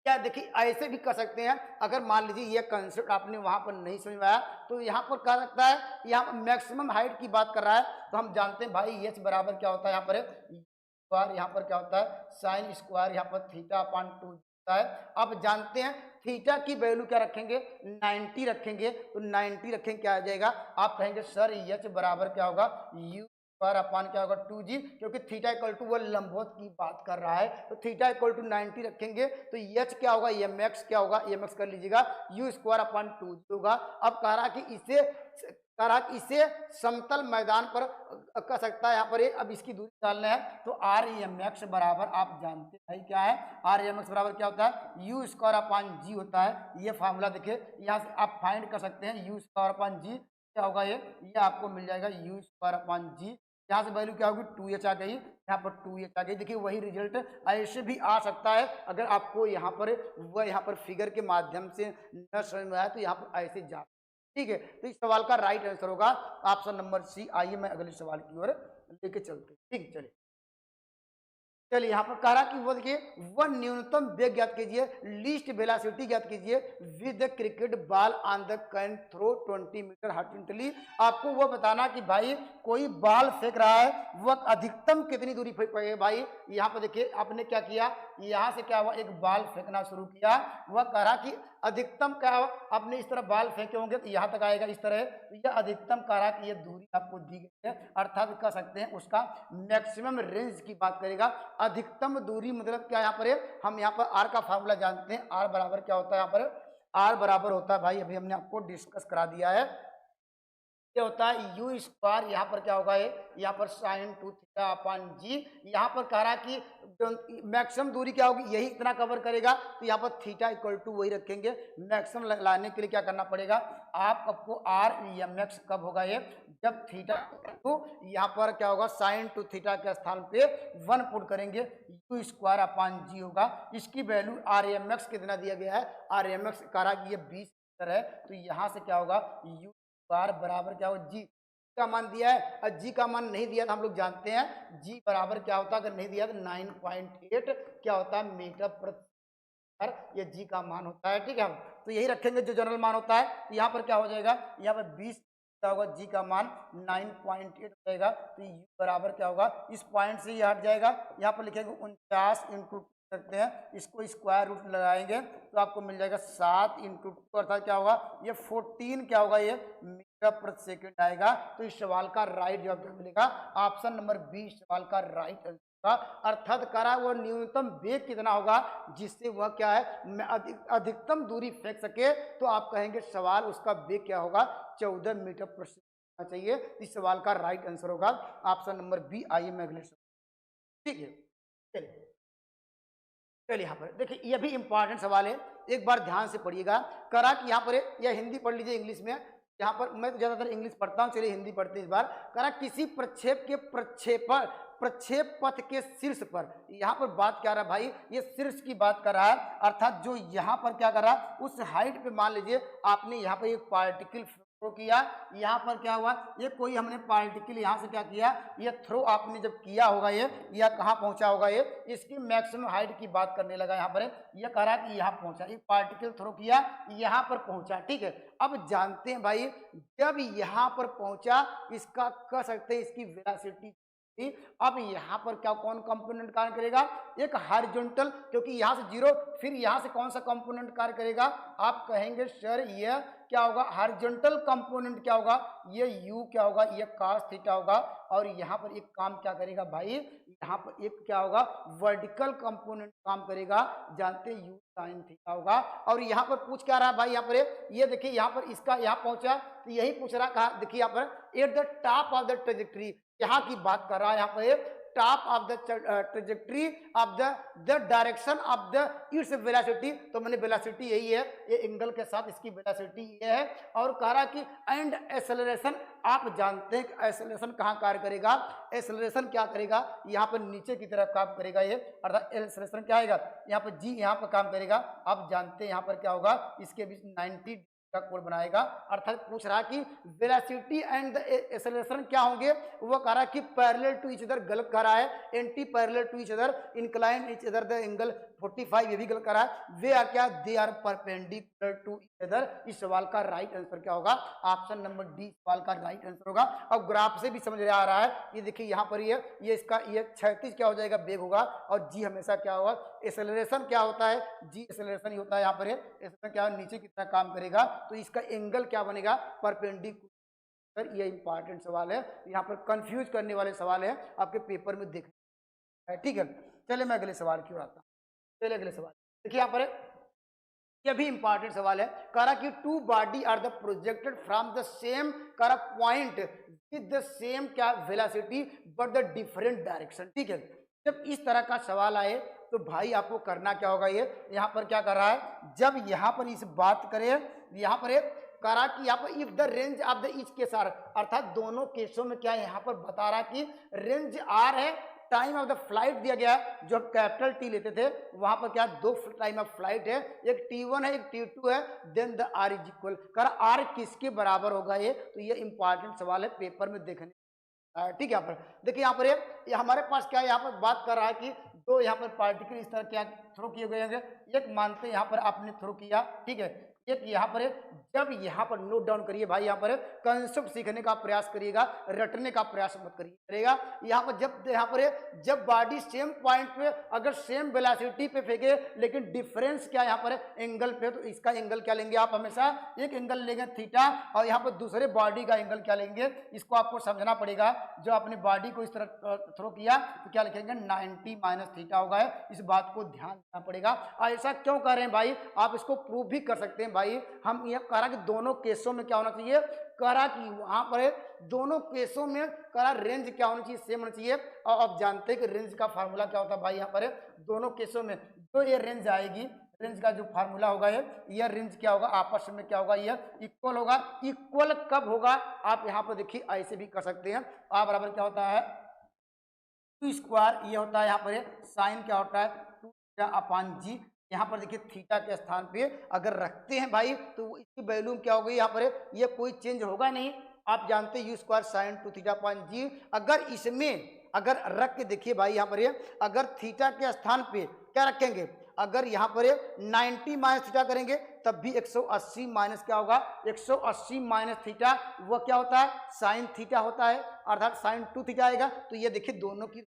क्या देखिए ऐसे भी कर सकते हैं। अगर मान लीजिए ये कंसेप्ट आपने वहां पर नहीं समझ में आया, तो यहाँ पर क्या लगता है, यहाँ मैक्सिमम हाइट की बात कर रहा है, तो हम जानते हैं भाई एच बराबर क्या होता है, यहाँ पर स्क्वायर, यहाँ पर क्या होता है साइन स्क्वायर, यहाँ पर थीटा अपान 2 होता है। अब जानते हैं थीटा की वैल्यू क्या रखेंगे, 90 रखेंगे, तो 90 रखेंगे क्या आ जाएगा, आप कहेंगे सर एच बराबर क्या होगा, यू पर अपान क्या होगा 2g, क्योंकि थीटा इक्वल टू वो लंबवत की बात कर रहा है, तो थीटा इक्वल टू 90 रखेंगे, तो एच क्या होगा, एम एक्स क्या होगा, एम एक्स कर लीजिएगा, यू स्क्वायर अपान 2g होगा। अब कह रहा कि इसे समतल मैदान पर कर सकता है, यहाँ पर अब इसकी दूरी डालना है, तो आर एम एक्स बराबर आप जानते हैं क्या है, आर एम एक्स बराबर क्या होता है, यू स्क्वायर अपान जी होता है। ये फार्मूला देखिए यहाँ से आप फाइंड कर सकते हैं, यू स्क्वायर अपान जी क्या होगा, ये आपको मिल जाएगा यू स्क्वायर अपान जी। यहाँ से वैल्यू क्या होगी 2h आ गई, यहाँ पर 2h आ गई। देखिए वही रिजल्ट ऐसे भी आ सकता है, अगर आपको यहाँ पर फिगर के माध्यम से न समझ में आया तो यहाँ पर ऐसे जा। ठीक है, तो इस सवाल का राइट आंसर होगा ऑप्शन नंबर सी। आइए मैं अगले सवाल की ओर लेके चलते। ठीक, चलिए चलिए यहाँ पर कह रहा कि वो देखिए वह न्यूनतम वेग ज्ञात कीजिए, लीस्ट वेलोसिटी ज्ञात कीजिए with the cricket ball on the can throw 20 metre horizontally. आपको वो बताना कि भाई कोई बॉल फेंक रहा है, वह अधिकतम कितनी दूरी फेंक पाएगा। भाई यहाँ पर देखिए आपने क्या किया, यहाँ से क्या हुआ एक बॉल फेंकना शुरू किया, वह कह रहा कि अधिकतम क्या हुआ, आपने इस तरह बॉल फेंके होंगे तो यहाँ तक आएगा इस तरह, तो यह अधिकतम कह रहा कि ये दूरी आपको दी गई है, अर्थात कह सकते हैं उसका मैक्सिमम रेंज की बात करेगा। अधिकतम दूरी मतलब क्या, यहाँ पर हम यहाँ पर आर का फार्मूला जानते हैं, आर बराबर क्या होता है, यहाँ पर आर बराबर होता है भाई अभी हमने आपको डिस्कस करा दिया है, ये होता है यू स्क्वायर, यहाँ पर क्या होगा ये, यहाँ पर साइन 2 थीटा अपान जी। यहाँ पर कह रहा है कि मैक्सिमम दूरी क्या होगी, यही इतना कवर करेगा, तो यहाँ पर थीटा इक्वल टू वही रखेंगे। मैक्सिमम लाने के लिए क्या करना पड़ेगा, आपको आर एम एक्स कब होगा ये, जब थीटा तो यहाँ पर क्या होगा, साइन 2 थीटा के स्थान पे 1 पुट करेंगे, यू स्क्वायर अपान जी होगा। इसकी वैल्यू आर एम एक्स कितना दिया गया है, आर एम एक्स कह रहा है कि ये 20 मीटर है, तो यहाँ से क्या होगा, यू बार बराबर क्या होगा, जी का मान दिया है, और जी का मान नहीं दिया तो हम लोग जानते हैं जी बराबर क्या होता है, अगर नहीं दिया तो 9.8 क्या होता है, मीटर प्रति सेकंड, ये जी का मान होता है। ठीक है, तो यही रखेंगे जो जनरल मान होता है। तो यहाँ पर क्या हो जाएगा, यहाँ पर 20 क्या होगा, जी का मान 9.8 हो जाएगा, तो यू बराबर क्या होगा, इस पॉइंट से ये हट जाएगा, यहाँ पर लिखेंगे 49 इंटू सकते हैं, इसको स्क्वायर रूट लगाएंगे तो आपको मिल जाएगा 7 इंटू 2, अर्थात क्या होगा, ये 14 क्या होगा, ये मीटर प्रति सेकंड आएगा। तो इस सवाल का राइट जवाब क्या मिलेगा, ऑप्शन नंबर बी सवाल का राइट आंसर होगा। अर्थात करा वो न्यूनतम वेग कितना होगा जिससे वह क्या है, अधिकतम दूरी फेंक सके, तो आप कहेंगे सवाल उसका वेग क्या होगा, 14 मीटर प्रति सेकंड होना चाहिए। इस सवाल का राइट आंसर होगा ऑप्शन नंबर बी। आइए मैं अगले सवाल, ठीक है, चलिए चलिए यहाँ पर देखिए, यह भी इंपॉर्टेंट सवाल है, एक बार ध्यान से पढ़िएगा। करा कि यहाँ पर यह हिंदी पढ़ लीजिए, इंग्लिश में, यहाँ पर मैं तो ज्यादातर इंग्लिश पढ़ता हूँ, चलिए हिंदी पढ़ते हैं इस बार। करा किसी प्रक्षेप के प्रक्षेप पथ के शीर्ष पर, यहाँ पर बात क्या रहा है भाई, ये शीर्ष की बात कर रहा है, अर्थात जो यहाँ पर क्या कर रहा है, उस हाइट पे मान लीजिए आपने यहाँ पर एक पार्टिकल थ्रो किया, यहाँ पर क्या हुआ, ये कोई हमने पार्टिकल यहाँ से क्या किया, ये थ्रो आपने जब किया होगा ये, या कहाँ पहुंचा होगा ये, इसकी मैक्सिमम हाइट की बात करने लगा यहाँ पर। ये कह रहा है कि यहाँ पहुंचा, एक पार्टिकल थ्रो किया, यहाँ पर पहुंचा। ठीक है, अब जानते हैं भाई, जब यहाँ पर पहुंचा, इसका कह सकते हैं इसकी वेलोसिटी। अब यहाँ पर क्या कौन कंपोनेंट कार्य करेगा, एक हॉरिजॉन्टल, क्योंकि यहाँ से जीरो, फिर यहाँ से कौन सा कंपोनेंट कार्य करेगा, आप कहेंगे सर ये क्या होगा, हॉरिजॉन्टल कंपोनेंट क्या होगा, ये यू क्या होगा, ये cos थीटा होगा। और यहाँ पर एक काम क्या करेगा भाई, यहाँ पर एक क्या होगा, वर्टिकल कंपोनेंट काम करेगा, जानते हैं यू sin थीटा होगा। और यहाँ पर पूछ क्या रहा है भाई, यहाँ पर ये देखिए, यहाँ पर इसका यहाँ पहुंचा, तो यही पूछ रहा, कहा देखिए यहाँ पर at the top of the trajectory, यहाँ की बात कर रहा है, यहाँ पर top of the trajectory of the direction of the its velocity, तो मैंने वेलोसिटी यही है, ये एंगल के साथ इसकी वेलोसिटी ये है। और कह रहा कि एंड एक्सेलरेशन, आप जानते हैं कि एक्सेलरेशन कहाँ कार्य करेगा, एक्सेलरेशन क्या करेगा, यहाँ पर नीचे की तरफ काम करेगा ये, अर्थात एक्सेलरेशन क्या आएगा, यहाँ पर जी यहाँ पर काम करेगा। आप जानते हैं यहाँ पर क्या होगा, इसके बीच 90 का कोण बनाएगा। अर्थात पूछ रहा कि वेलोसिटी एंड द एक्सेलरेशन क्या होंगे, वो कह रहा है कि पैरेलल टू ईच अदर, गलत कह रहा है, anti parallel to each other, incline each other the angle 45, ये भी गलत कर रहा है। वे आर क्या, they are perpendicular to each other. इस सवाल का राइट आंसर क्या होगा, ऑप्शन नंबर डी सवाल का राइट आंसर होगा। अब ग्राफ से भी समझ आ रहा है, ये देखिए यहाँ पर ये इसका ये 36 क्या हो जाएगा, वेग होगा, और जी हमेशा क्या होगा, एक्सेलरेशन क्या होता है, जी एक्सेलरेशन ही होता है। यहाँ पर इसमें क्या नीचे कितना काम करेगा, तो इसका एंगल क्या बनेगा, परपेंडिकुलर। ये इंपॉर्टेंट सवाल है, यहाँ पर कंफ्यूज करने वाले सवाल है, आपके पेपर में देख, ठीक है। चलिए मैं अगले सवाल की ओर आता हूँ। चलिए अगले सवाल देखिए, यहाँ पर यह भी इंपॉर्टेंट सवाल है। करा कि two body are the projected from the same करा पॉइंट विद द सेम क्या velocity but the different direction. ठीक है, जब इस तरह का सवाल आए तो भाई आपको करना क्या होगा, ये यहाँ पर क्या कर रहा है, जब यहाँ पर इस बात करें, यहाँ पर करा कि यहाँ पर if the range of the each case are, अर्थात दोनों केसों में क्या यहाँ पर बता रहा कि रेंज आर है, टाइम ऑफ द फ्लाइट दिया गया, जो हम कैपिटल टी लेते थे, वहां पर क्या दो टाइम ऑफ फ्लाइट है, एक T1 है, एक T2 है, then the R is equal, कर आर किसके बराबर होगा ये, तो ये इंपॉर्टेंट सवाल है, पेपर में देखने। ठीक है, यहाँ पर देखिए, यहाँ पर ये हमारे पास क्या है, यहाँ पर बात कर रहा है कि दो यहाँ पर पार्टिकल इस तरह क्या थ्रो किए गए हैं, एक मानते हैं यहाँ पर आपने थ्रो किया, ठीक है, एक यहाँ पर जब यहाँ पर नोट डाउन करिए भाई, यहाँ पर कंसेप्ट सीखने का प्रयास करिएगा, रटने का प्रयास मत करिएगा। यहाँ पर जब बॉडी सेम पॉइंट पे अगर सेम वेलोसिटी पे फेंके, लेकिन डिफरेंस क्या यहाँ पर एंगल पे, तो इसका एंगल क्या लेंगे आप, हमेशा एक एंगल लेंगे थीटा, और यहाँ पर दूसरे बॉडी का एंगल क्या लेंगे, इसको आपको समझना पड़ेगा। जो आपने बॉडी को इस तरह थ्रो किया तो क्या लिखेंगे, 90 माइनस थीटा होगा, इस बात को ध्यान करना पड़ेगा। ऐसा क्यों कर रहे हैं भाई, आप इसको प्रूव भी कर सकते हैं भाई। हम ये कह रहा कि दोनों केसों में क्या होना चाहिए, कह रहा कि वहां पर दोनों केसों में कह रहा रेंज क्या होना चाहिए, सेम होना चाहिए। और आप जानते हैं कि रेंज का फार्मूला क्या होता है भाई, यहाँ पर दोनों केसों में जो ये रेंज आएगी, रेंज का जो फार्मूला होगा ये रेंज क्या होगा, आपस में क्या होगा, ये इक्वल होगा। इक्वल कब होगा, आप यहाँ पर देखिए ऐसे भी कर सकते हैं। आ बराबर क्या होता है, टू स्क्वायर, ये होता है यहाँ पर साइन क्या होता है, टू थीटा अपान जी। यहाँ पर देखिए थीटा के स्थान पे अगर रखते हैं भाई तो इसकी वैल्यू क्या होगी, यहाँ पर ये कोई चेंज होगा नहीं। आप जानते हैं u square sine two theta upon g. अगर इसमें अगर रख के देखिए भाई, यहाँ पर अगर थीटा के स्थान पे क्या रखेंगे, अगर यहाँ पर 90 माइनस थीटा करेंगे तब भी 180 माइनस क्या होगा, 180 माइनस थीटा, वो क्या होता है, साइन थीटा होता है, अर्थात साइन टू थीटा आएगा। तो ये देखिए दोनों की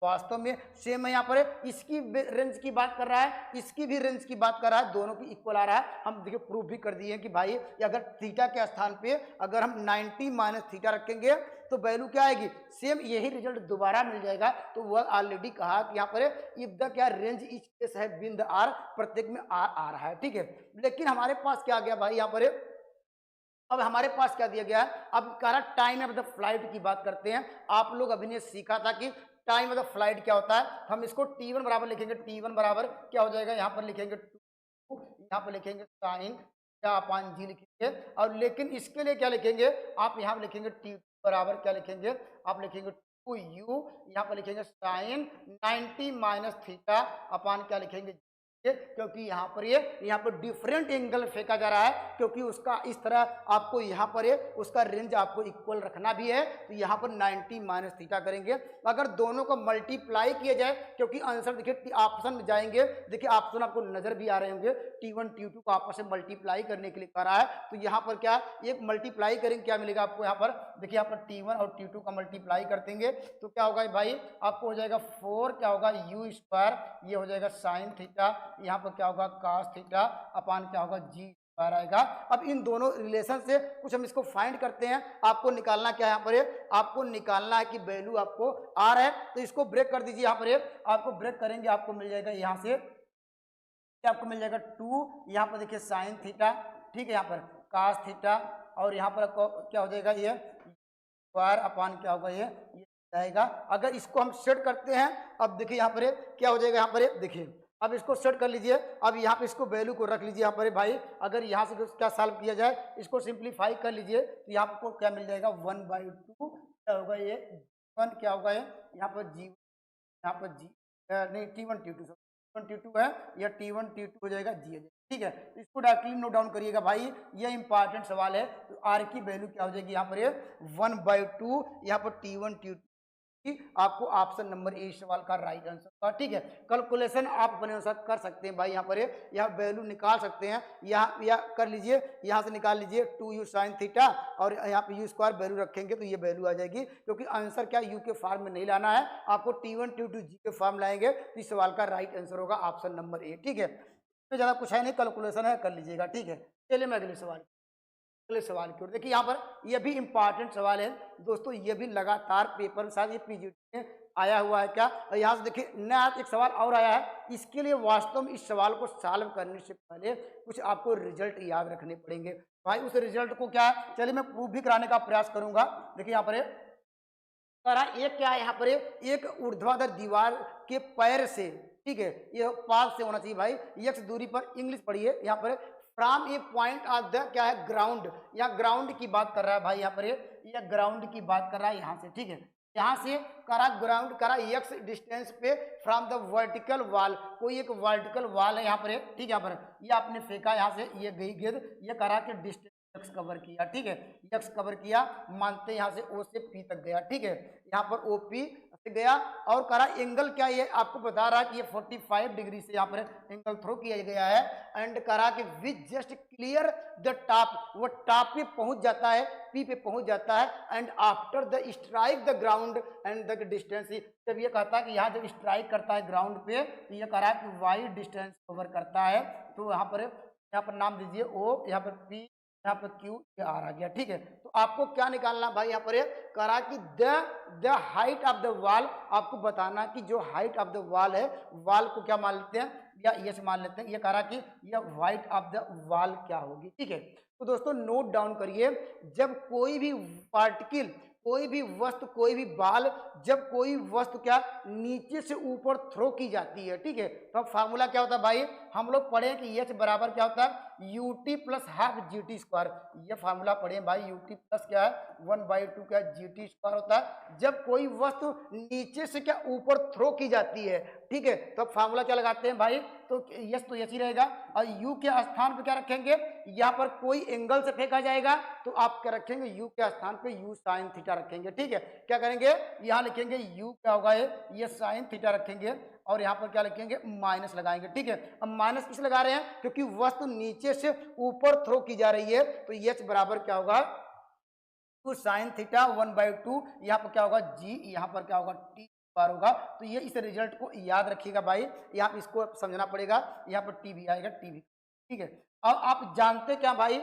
वास्तव में सेम है। यहाँ पर इसकी रेंज की बात कर रहा है, इसकी भी रेंज की बात कर रहा है, दोनों की इक्वल आ रहा है। हम देखिए प्रूफ भी कर दिए कि भाई अगर थीटा के स्थान पे अगर हम 90 माइनस थीटा रखेंगे तो वैल्यू क्या आएगी, सेम यही रिजल्ट दोबारा मिल जाएगा। तो वह ऑलरेडी कहा कि यहाँ पर इफ द क्या रेंज इच केस है विद आर, प्रत्येक में आर आ रहा है, ठीक है। लेकिन हमारे पास क्या आ गया भाई, यहाँ पर अब हमारे पास क्या दिया गया है, अब कह रहा टाइम ऑफ द फ्लाइट की बात करते हैं। आप लोग अभी ने सीखा था कि टाइम ऑफ द फ्लाइट क्या होता है। हम इसको T1 बराबर लिखेंगे, T1 बराबर क्या हो जाएगा, यहाँ पर लिखेंगे 2, यहाँ पर लिखेंगे साइन क्या अपान जी लिखेंगे। और लेकिन इसके लिए क्या लिखेंगे, आप यहाँ पर लिखेंगे T2 बराबर क्या लिखेंगे, आप लिखेंगे 2u, यहाँ पर लिखेंगे साइन 90 माइनस थीटा अपान क्या लिखेंगे, क्योंकि यहाँ पर डिफरेंट एंगल फेंका जा रहा है, क्योंकि उसका इस तरह आपको यहाँ पर उसका रेंज आपको इक्वल रखना भी है। तो यहाँ पर 90 माइनस थीटा करेंगे। अगर दोनों को मल्टीप्लाई किया जाए, क्योंकि आंसर देखिए ऑप्शन में जाएंगे, देखिए ऑप्शन आपको नजर भी आ रहे होंगे, T1 T2 को आपस में मल्टीप्लाई करने के लिए कह रहा है। तो यहाँ पर क्या एक मल्टीप्लाई करेंगे, क्या मिलेगा आपको, यहाँ पर देखिए यहाँ पर T1 और T2 का मल्टीप्लाई कर देंगे तो क्या होगा भाई, आपको हो जाएगा 4 क्या होगा यू स्क्वायर, ये हो जाएगा साइन थीटा, यहाँ पर क्या होगा कास थीटा अपान क्या होगा जी स्क्वायर आएगा। अब इन दोनों रिलेशन से कुछ हम इसको फाइंड करते हैं। आपको निकालना क्या है, यहाँ पर आपको निकालना है कि वैल्यू आपको आ रहा है, तो इसको ब्रेक कर दीजिए। यहाँ पर आपको ब्रेक करेंगे, आपको मिल जाएगा यहाँ से आपको मिल जाएगा 2, यहाँ पर देखिए साइन थीटा, ठीक है, यहाँ पर कास थीटा, और यहाँ पर क्या हो जाएगा ये स्क्वायर अपान क्या होगा ये जाएगा। अगर इसको हम सेट करते हैं, अब देखिए यहाँ पर क्या हो जाएगा, यहाँ पर देखिए अब इसको सेट कर लीजिए। अब यहाँ पे इसको वैल्यू को रख लीजिए यहाँ पर भाई। अगर यहाँ से क्या सॉल्व किया जाए, इसको सिंप्लीफाई कर लीजिए तो यहाँ आपको क्या मिल जाएगा 1/2 क्या होगा ये 1 क्या होगा ये यहाँ पर जी, यहाँ पर जी नहीं T1 T2 है, यह T1 T2 हो जाएगा जी, ठीक है। तो इसको डायरेक्टली नोट डाउन करिएगा भाई, ये इंपॉर्टेंट सवाल है। तो आर की वैल्यू क्या हो जाएगी, यहाँ पर 1/2 यहाँ पर T1 T2, आपको ऑप्शन नंबर ए सवाल का राइट आंसर होगा, ठीक है। कैलकुलेशन आप अपने अनुसार कर सकते हैं भाई, यहाँ पर यह वैल्यू निकाल सकते हैं, यहाँ या कर लीजिए, यहाँ से निकाल लीजिए 2u साइन थीटा और यहाँ पे यू स्क्वायर वैल्यू रखेंगे तो ये वैल्यू आ जाएगी। क्योंकि आंसर क्या यू के फॉर्म में नहीं लाना है, आपको T1 T2 जी के फॉर्म लाएंगे तो इस सवाल का राइट आंसर होगा ऑप्शन नंबर ए, ठीक है। इसमें ज़्यादा कुछ है नहीं, कैलकुलेशन है, कर लीजिएगा, ठीक है। चलिए मैं अगले सवाल की ओर देखिए। यहाँ पर यह भी इंपॉर्टेंट सवाल है दोस्तों, ये भी लगातार पेपर में शायद ये पीजीटी में आया हुआ है क्या। और यहाँ से देखिए नया एक सवाल और आया है। इसके लिए वास्तव में इस सवाल को सॉल्व करने से पहले कुछ आपको रिजल्ट याद रखने पड़ेंगे भाई। उस रिजल्ट को क्या है, चलिए मैं प्रूफ भी कराने का प्रयास करूंगा। देखिए यहाँ पर एक क्या है, यहाँ पर एक ऊर्ध्वाधर दीवार के पैर से, ठीक है, ये पास से होना चाहिए भाई, x दूरी पर, इंग्लिश पढ़िए यहाँ पर, from A point of the क्या है ग्राउंड, यहाँ ग्राउंड की बात कर रहा है भाई, यहाँ पर ये ग्राउंड की बात कर रहा है यहाँ से, ठीक है। यहाँ से करा ग्राउंड करा x डिस्टेंस पे फ्रॉम द वर्टिकल वॉल, कोई एक वर्टिकल वॉल है यहाँ पर, ठीक है। यहाँ पर ये आपने फेंका, यहाँ से ये गई गेंद, ये करा के डिस्टेंस एक्स कवर किया, ठीक है, एक्स कवर किया, मानते यहाँ से ओ से पी तक गया, ठीक है। यहाँ पर ओ पी से गया और करा एंगल क्या ये आपको बता रहा है कि ये 45 डिग्री से यहाँ पर एंगल थ्रो किया गया है। एंड करा कि which just clear the top, वो टॉप पे पहुंच जाता है, पी पे पहुंच जाता है। And after the strike the ground and the distance, जब ये कहता है कि यहाँ जब स्ट्राइक करता है ग्राउंड पे तो ये कह रहा है कि वाई डिस्टेंस कवर करता है। तो यहाँ पर नाम दीजिए ओ, यहाँ पर पी, यहाँ पर क्यू, ये आर आ गया, ठीक है। तो आपको क्या निकालना भाई, यहाँ पर करा कि the height of the wall, आपको बताना कि जो हाइट ऑफ द वॉल है, वॉल को क्या मान लेते हैं, या एच मान लेते हैं। ये कह रहा कि यह वाइट ऑफ द वॉल क्या होगी, ठीक है। तो दोस्तों नोट डाउन करिए, जब कोई भी पार्टिकल, कोई भी वस्तु, कोई भी बाल, जब कोई वस्तु क्या नीचे से ऊपर थ्रो की जाती है, ठीक है, तो अब फार्मूला क्या होता है भाई, हम लोग पढ़े कि एच बराबर क्या होता है U T plus half G T square. ये फार्मूला पढ़े भाई, यू टी प्लस क्या है 1/2 क्या जी टी स्क्वायर होता है जब कोई वस्तु नीचे से क्या ऊपर थ्रो की जाती है, ठीक है। तो अब फार्मूला क्या लगाते हैं भाई, तो यस तो यस ही रहेगा, और यू के स्थान पे क्या रखेंगे, यहाँ पर कोई एंगल से फेंका जाएगा तो आप क्या रखेंगे, यू के स्थान पे यू साइन थीटा रखेंगे, ठीक है। क्या करेंगे, यहाँ लिखेंगे यू क्या होगा ये साइन थीटा रखेंगे, और यहाँ पर क्या लिखेंगे माइनस लगाएंगे, ठीक है। अब माइनस किस लगा रहे हैं, क्योंकि वस्तु नीचे से ऊपर थ्रो की जा रही है, तो एच बराबर क्या होगा टू साइन थीटा 1/2, यहाँ पर क्या होगा जी, यहाँ पर क्या होगा टी बार होगा। तो ये इस रिजल्ट को याद रखिएगा भाई, यहाँ पे इसको समझना पड़ेगा, यहाँ पर टी भी आएगा, टी भी, ठीक है। अब आप जानते क्या भाई,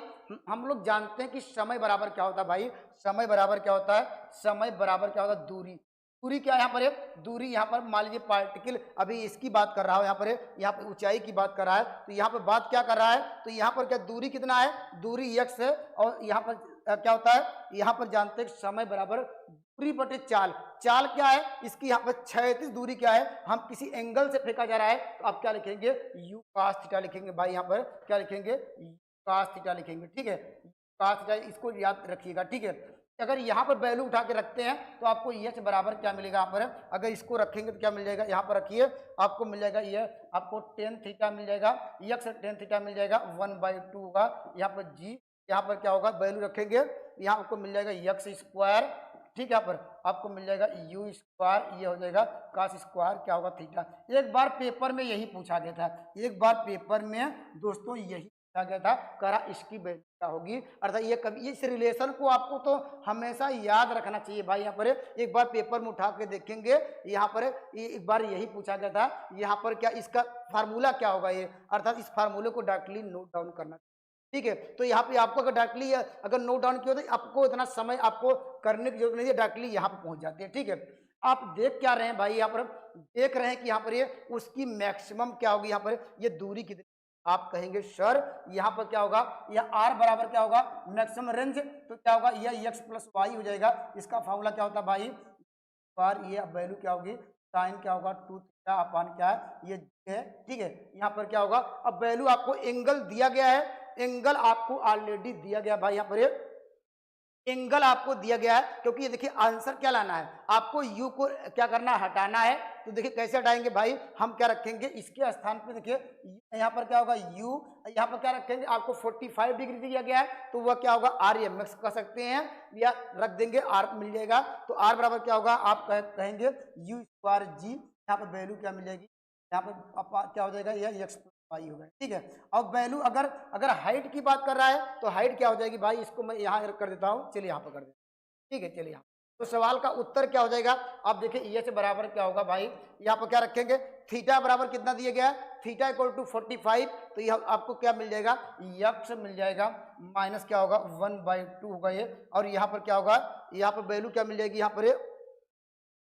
हम लोग जानते हैं कि समय बराबर क्या होता है भाई, समय बराबर क्या होता है, समय बराबर क्या होता है दूरी। दूरी क्या यहाँ पर है, दूरी यहाँ पर मान लीजिए पार्टिकल, अभी इसकी बात कर रहा हूँ, यहाँ पर है, यहाँ पर ऊंचाई की बात कर रहा है, तो यहाँ पर बात क्या कर रहा है, तो यहाँ पर क्या दूरी कितना है, दूरी x है, और यहाँ पर क्या होता है, यहाँ पर जानते हैं समय बराबर दूरी बटे चाल। चाल क्या है, इसकी यहाँ पर क्षैतिज दूरी क्या है, हम किसी एंगल से फेंका जा रहा है, तो आप क्या लिखेंगे यू कास थीटा लिखेंगे भाई, यहाँ पर क्या लिखेंगे यू कास थीटा लिखेंगे, ठीक है। कास थीटा इसको याद रखिएगा, ठीक है। अगर यहाँ पर वैल्यू उठा के रखते हैं तो आपको एच बराबर क्या मिलेगा, यहाँ पर अगर इसको रखेंगे तो क्या मिल जाएगा, यहाँ पर रखिए आपको मिल जाएगा ये आपको टेन थीटा मिल जाएगा, एक्स टेन थीटा मिल जाएगा 1/2 होगा, यहाँ पर जी, यहाँ पर क्या होगा वैल्यू रखेंगे, यहाँ आपको मिल जाएगा एक्स स्क्वायर, ठीक है। यहाँ पर आपको मिल जाएगा यू स्क्वायर, ये हो जाएगा कास स्क्वायर क्या होगा थीटा। एक बार पेपर में यही पूछा गया था, एक बार पेपर में दोस्तों यही पूछा गया था, करा इसकी वैल्यू क्या होगी, अर्थात ये कभी इस रिलेशन को आपको तो हमेशा याद रखना चाहिए भाई। यहाँ पर एक बार पेपर में उठा के देखेंगे, यहाँ पर एक बार यही पूछा गया था, यहाँ पर क्या इसका फार्मूला क्या होगा ये, अर्थात इस फार्मूले को डायरेक्टली नोट डाउन करना, ठीक है। तो यहाँ पे आपको अगर डायरेक्टली अगर नोट डाउन किया तो आपको इतना समय आपको करने की जरूरत नहीं है, डायरेक्टली यहाँ पे पहुंच जाते हैं, ठीक है। आप देख क्या रहे हैं भाई, यहाँ पर देख रहे हैं कि यहाँ पर ये उसकी मैक्सिमम क्या होगी, यहाँ पर ये दूरी कितनी, आप कहेंगे सर यहाँ पर क्या होगा, यह आर बराबर क्या होगा मैक्सिमम रेंज, तो क्या होगा यह एक्स प्लस वाई हो जाएगा। इसका फॉर्मूला क्या होता है भाई, बार ये वैल्यू क्या होगी साइन क्या होगा 2 थीटा अपान क्या है ये है, ठीक है। यहाँ पर क्या होगा, अब वैल्यू आपको एंगल दिया गया है, एंगल आपको ऑलरेडी दिया गया भाई, यहाँ पर एंगल आपको दिया गया है, क्योंकि ये देखिए आंसर क्या लाना है आपको, यू को क्या करना है हटाना है। तो देखिए कैसे हटाएंगे भाई, हम क्या रखेंगे इसके स्थान पे, देखिए यहाँ पर क्या होगा यू, यहाँ पर क्या रखेंगे आपको 45 डिग्री दिया गया है, तो वह क्या होगा आर एम एक्स कह सकते हैं, या रख देंगे आर मिल जाएगा। तो आर बराबर क्या होगा, आप कहेंगे यू स्क्वायर जी, यहाँ पर वैल्यू क्या मिल जाएगी, यहाँ पर क्या हो जाएगा यह एक्स पाई होगा, ठीक है। अब वैल्यू अगर अगर हाइट की बात कर रहा है तो हाइट क्या हो जाएगी भाई, इसको मैं यहाँ कर देता हूँ, चलिए यहाँ पर कर देता हूँ, ठीक है। चलिए यहाँ तो सवाल का उत्तर क्या हो जाएगा, आप देखिए ये से बराबर क्या होगा भाई, यहाँ पर क्या रखेंगे थीटा बराबर कितना दिया गया है, थीटा इक्वल टू 45, तो यह आपको क्या मिल जाएगा यक्स मिल जाएगा माइनस क्या होगा 1/2 होगा ये, और यहाँ पर क्या होगा, यहाँ पर वैल्यू क्या मिल जाएगी,